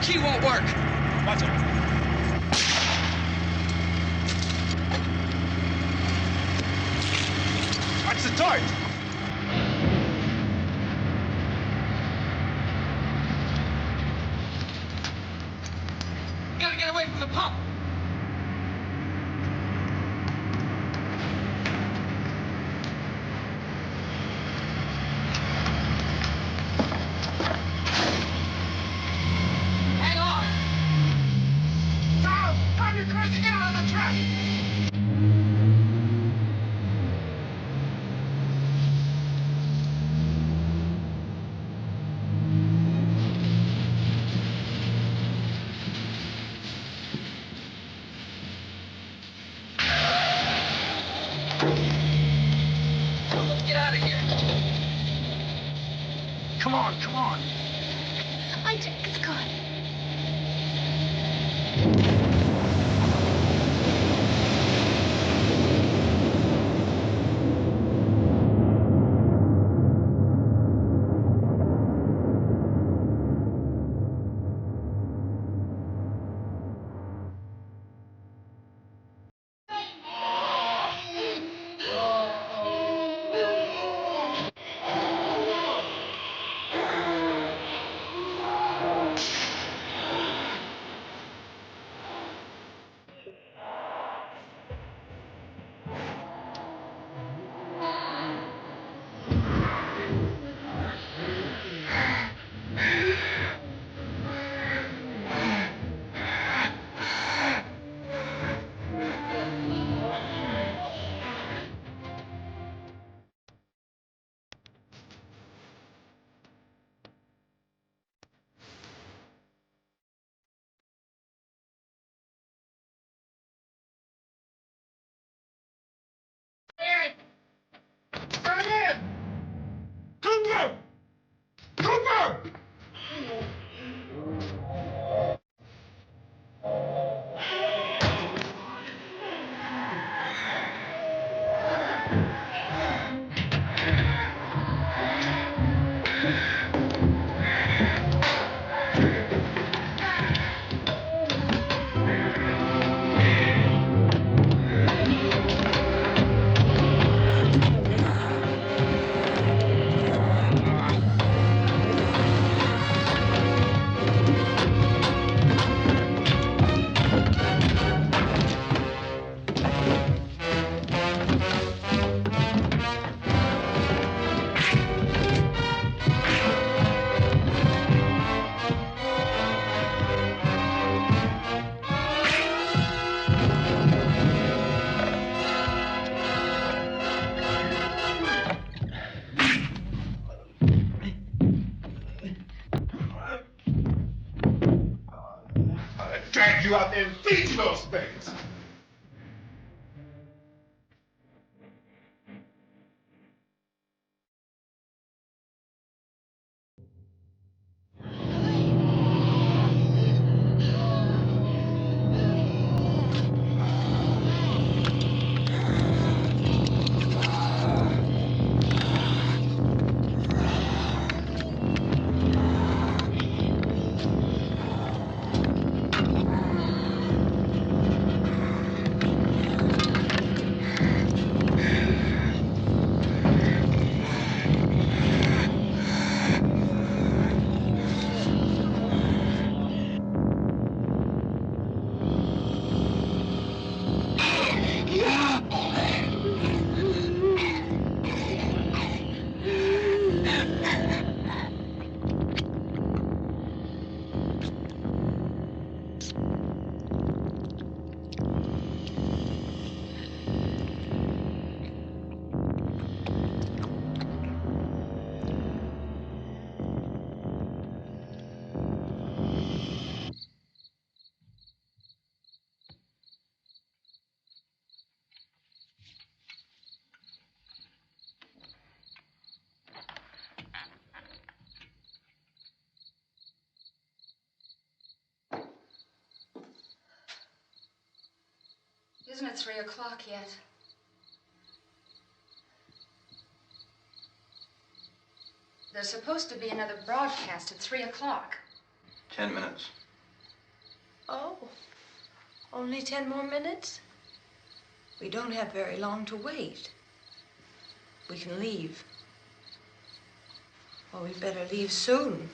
key won't work. Watch it. Watch the torch. Gotta get away from the pump. Hang on. Tom, I'm your crazy. Get out of the trap. Get out of here. Come on, come on. It's gone. Cooper! Cooper! Drag you out there and feed you those things. Isn't it 3 o'clock yet? There's supposed to be another broadcast at 3 o'clock. 10 minutes. Oh, only 10 more minutes? We don't have very long to wait. We can leave. Well, we'd better leave soon.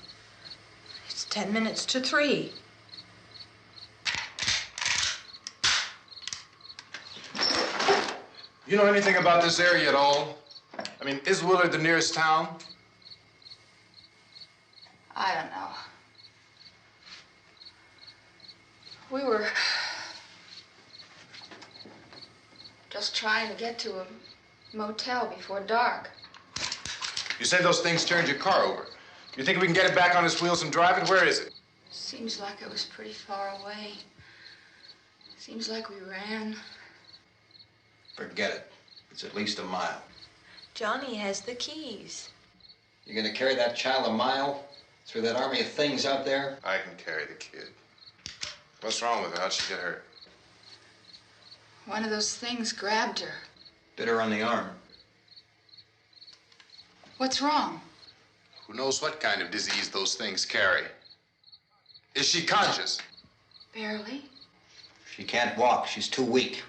It's 10 minutes to 3. You know anything about this area at all? I mean, is Willard the nearest town? I don't know. We were just trying to get to a motel before dark. You said those things turned your car over. You think we can get it back on its wheels and drive it? Where is it? Seems like it was pretty far away. Seems like we ran. Forget it. It's at least a mile. Johnny has the keys. You're gonna carry that child a mile through that army of things out there? I can carry the kid. What's wrong with her? How'd she get hurt? One of those things grabbed her. Bit her on the arm. What's wrong? Who knows what kind of disease those things carry? Is she conscious? Barely. She can't walk. She's too weak.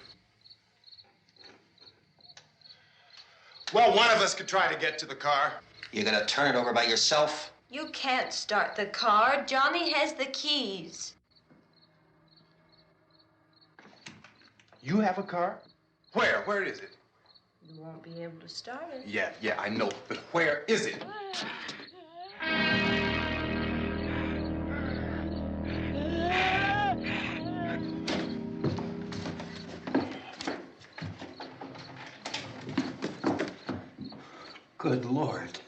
Well, one of us could try to get to the car. You gonna turn it over by yourself? You can't start the car. Johnny has the keys. You have a car? Where? Where is it? You won't be able to start it. Yeah, I know. But where is it? Good Lord.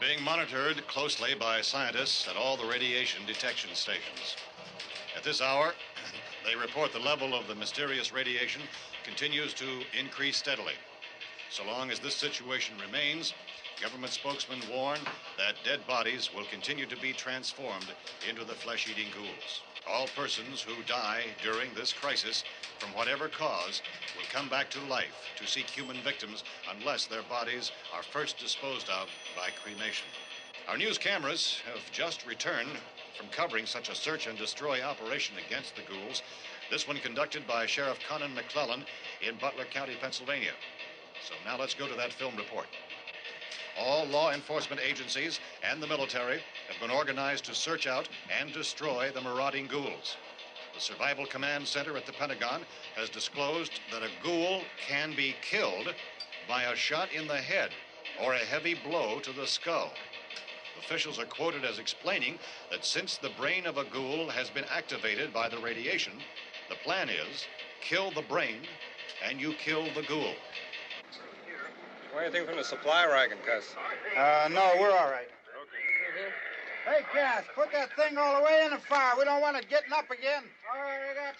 Being monitored closely by scientists at all the radiation detection stations. At this hour, they report the level of the mysterious radiation continues to increase steadily. So long as this situation remains, government spokesmen warn that dead bodies will continue to be transformed into the flesh-eating ghouls. All persons who die during this crisis, from whatever cause, will come back to life to seek human victims unless their bodies are first disposed of by cremation. Our news cameras have just returned from covering such a search and destroy operation against the ghouls, this one conducted by Sheriff Conan McClellan in Butler County, Pennsylvania. So now let's go to that film report. All law enforcement agencies and the military have been organized to search out and destroy the marauding ghouls. The Survival Command Center at the Pentagon has disclosed that a ghoul can be killed by a shot in the head or a heavy blow to the skull. Officials are quoted as explaining that since the brain of a ghoul has been activated by the radiation, the plan is kill the brain and you kill the ghoul. Anything from the supply wagon, Cuss? No, we're all right. Hey, Cass, put that thing all the way in the fire. We don't want it getting up again. All right, I got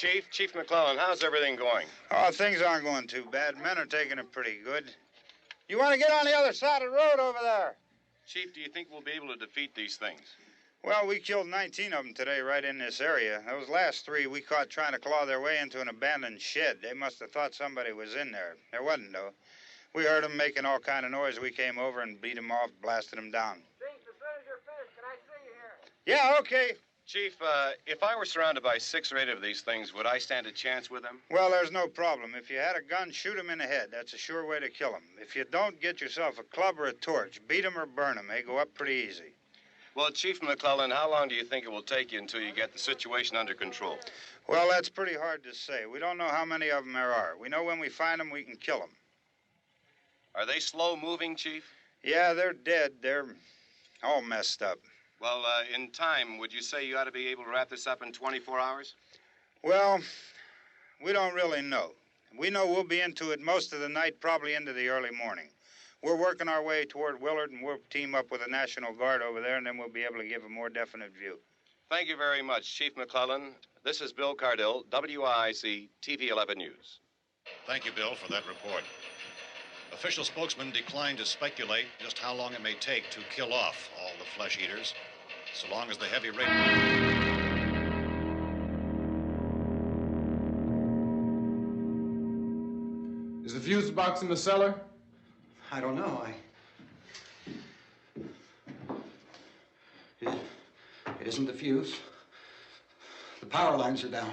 you. Chief McClellan, how's everything going? Oh, things aren't going too bad. Men are taking it pretty good. You want to get on the other side of the road over there? Chief, do you think we'll be able to defeat these things? Well, we killed 19 of them today right in this area. Those last 3 we caught trying to claw their way into an abandoned shed. They must have thought somebody was in there. There wasn't, though. We heard them making all kind of noise. We came over and beat them off, blasted them down. Chief, as soon as you're finished, can I see you here? Yeah, okay. Chief, if I were surrounded by 6 or 8 of these things, would I stand a chance with them? Well, there's no problem. If you had a gun, shoot them in the head. That's a sure way to kill them. If you don't, get yourself a club or a torch. Beat them or burn them. They go up pretty easy. Well, Chief McClellan, how long do you think it will take you until you get the situation under control? Well, that's pretty hard to say. We don't know how many of them there are. We know when we find them, we can kill them. Are they slow-moving, Chief? Yeah, they're dead. They're all messed up. Well, in time, would you say you ought to be able to wrap this up in 24 hours? Well, we don't really know. We know we'll be into it most of the night, probably into the early morning. We're working our way toward Willard, and we'll team up with the National Guard over there, and then we'll be able to give a more definite view. Thank you very much, Chief McClellan. This is Bill Cardill, WIC TV 11 News. Thank you, Bill, for that report. Official spokesmen declined to speculate just how long it may take to kill off all the flesh eaters, so long as the heavy rate... Is the fuse box in the cellar? I don't know. It isn't the fuse. The power lines are down.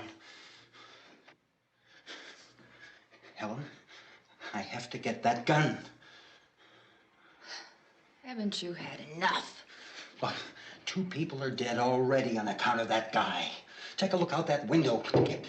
Helen, I have to get that gun. Haven't you had enough? Look, 2 people are dead already on account of that guy. Take a look out that window. Get...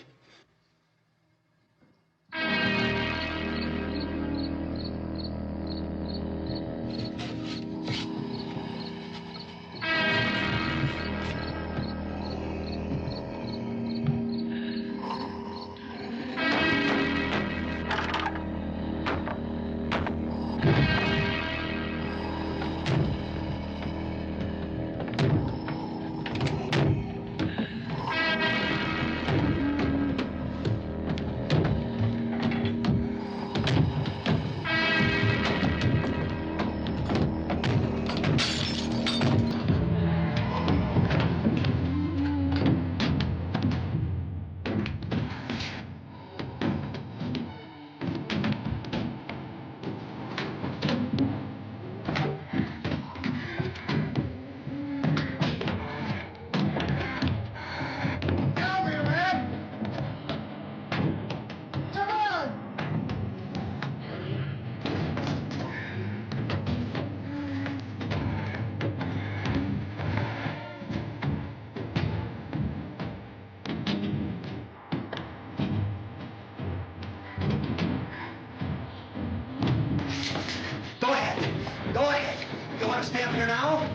Go ahead. You want to stay up here now?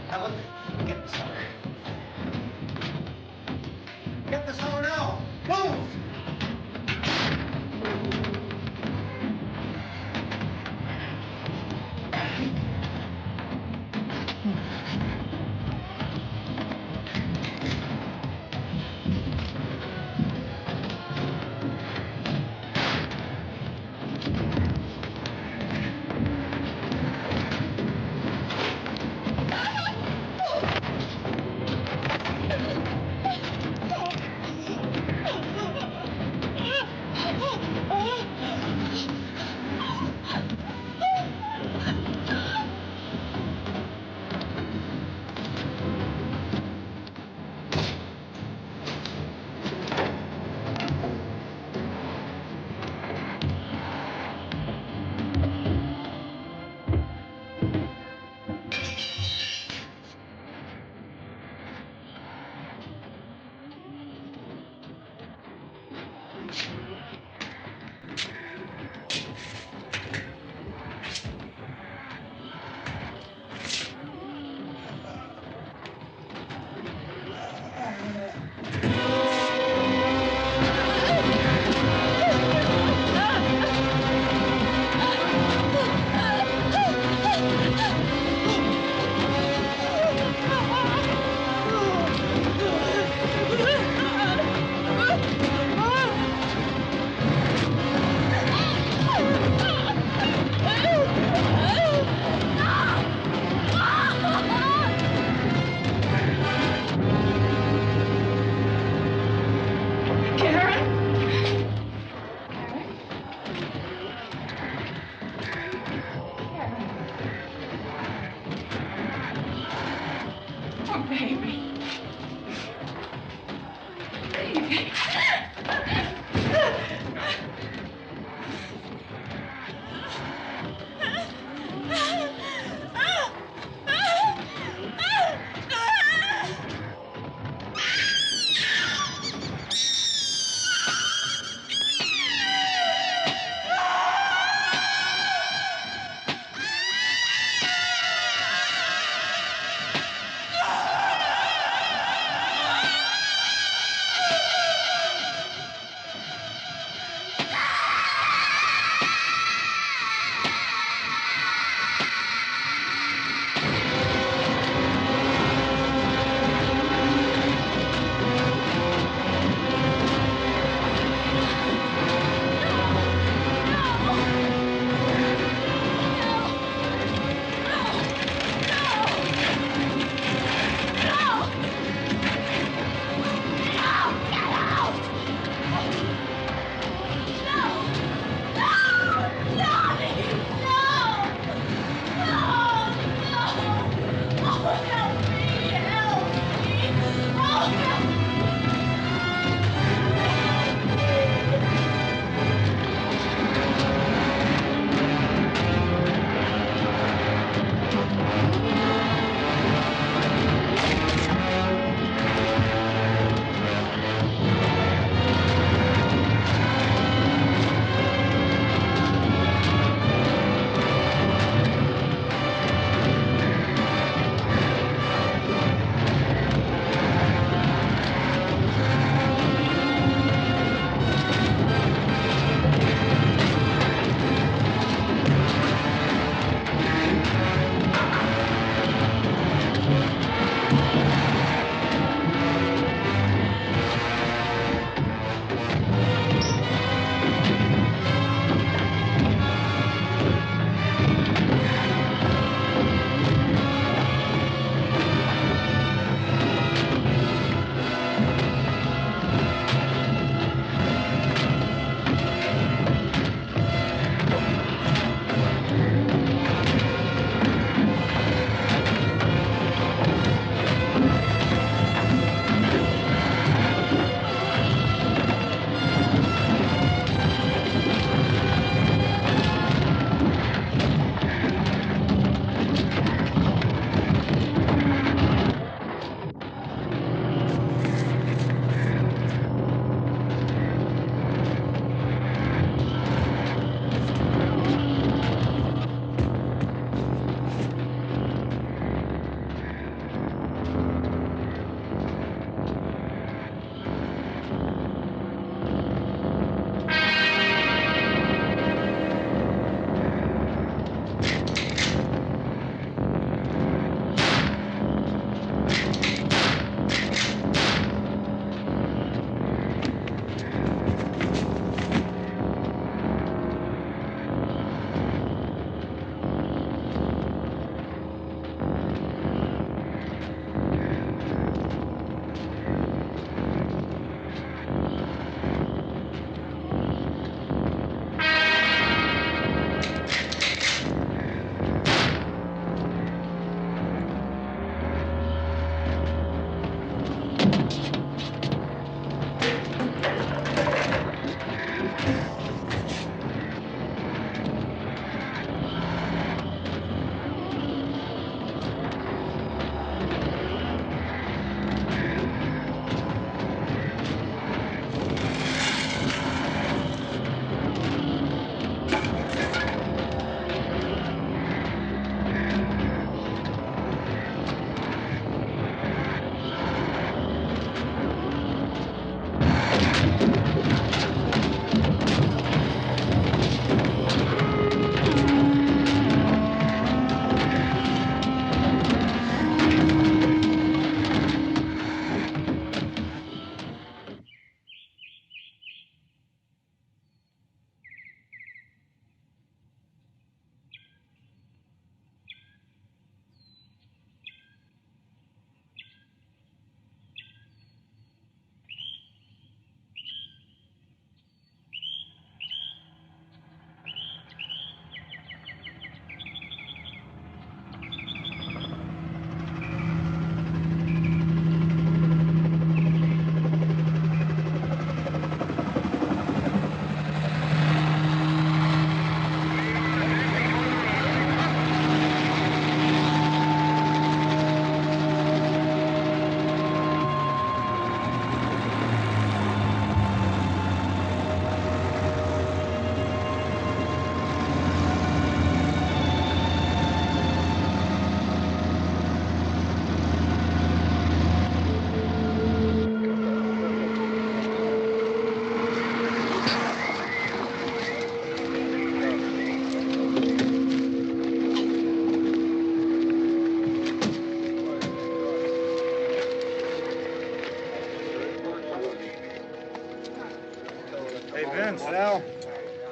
Helen, get the cellar. Get the cellar now. Move!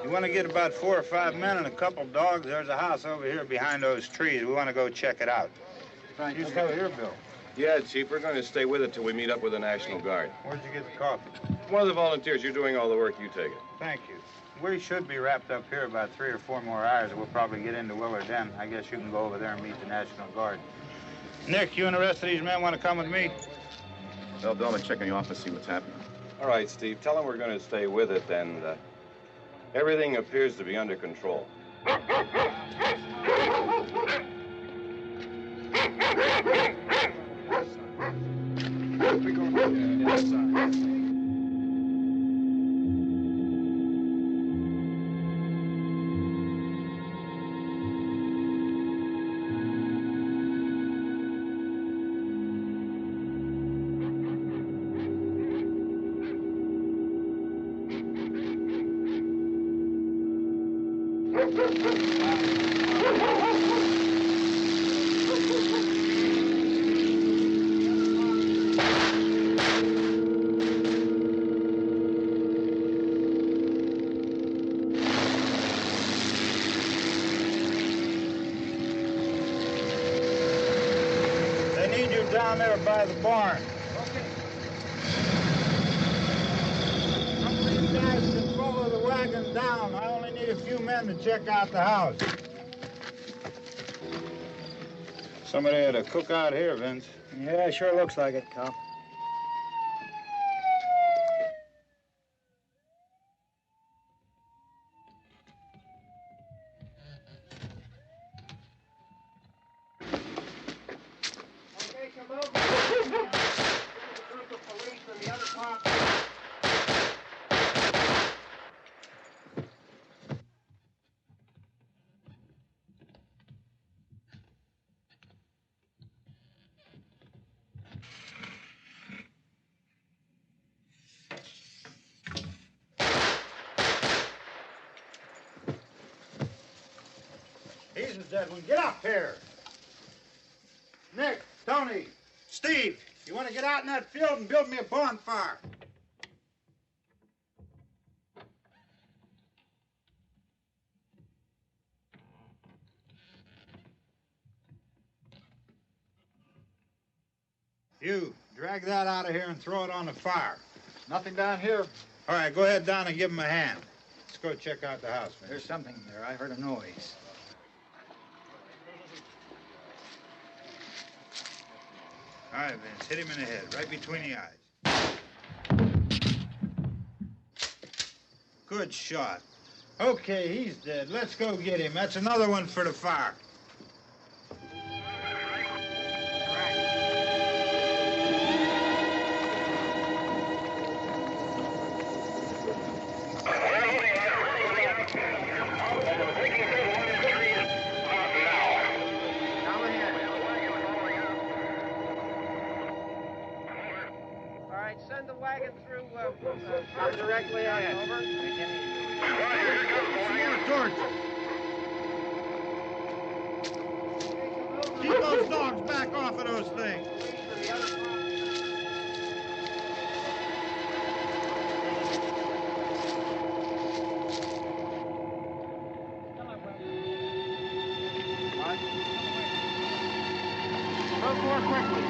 You want to get about 4 or 5 men and a couple dogs? There's a house over here behind those trees. We want to go check it out. Right. You stay here, Bill. Yeah, Chief, we're going to stay with it till we meet up with the National Guard. Where'd you get the coffee? One of the volunteers. You're doing all the work. You take it. Thank you. We should be wrapped up here about 3 or 4 more hours. We'll probably get into Willard then. I guess you can go over there and meet the National Guard. Nick, you and the rest of these men want to come with me? Well, Bill, I'm check in the office, see what's happening. All right, Steve. Tell them we're going to stay with it, and everything appears to be under control. We go inside. Down there by the barn. Okay. Some of you guys can follow the wagon down. I only need a few men to check out the house. Somebody had a cookout here, Vince. Yeah, sure looks like it, Cal. He's the dead one. Get up here. Nick, Tony, Steve, you want to get out in that field and build me a bonfire? You, drag that out of here and throw it on the fire. Nothing down here. All right, go ahead down and give him a hand. Let's go check out the house, man. There's something there. I heard a noise. All right, Vince, hit him in the head, right between the eyes. Good shot. Okay, he's dead. Let's go get him. That's another one for the fire. Send the wagon through directly on over. More torches. Keep those dogs back off of those things. Move more quickly.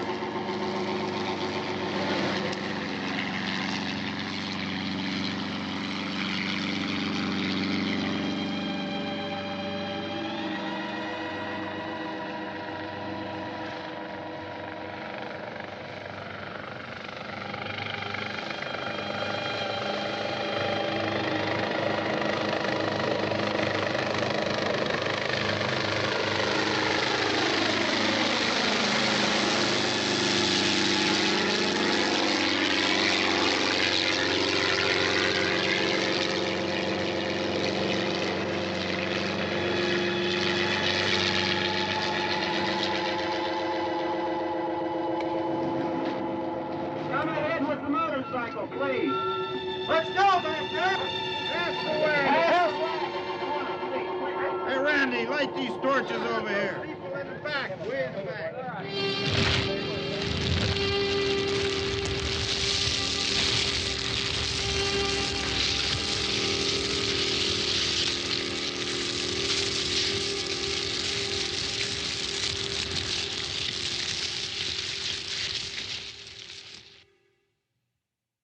Please. Let's go, back there. That's the way. Hey, Randy, light these torches over here. People in the back, way in the back.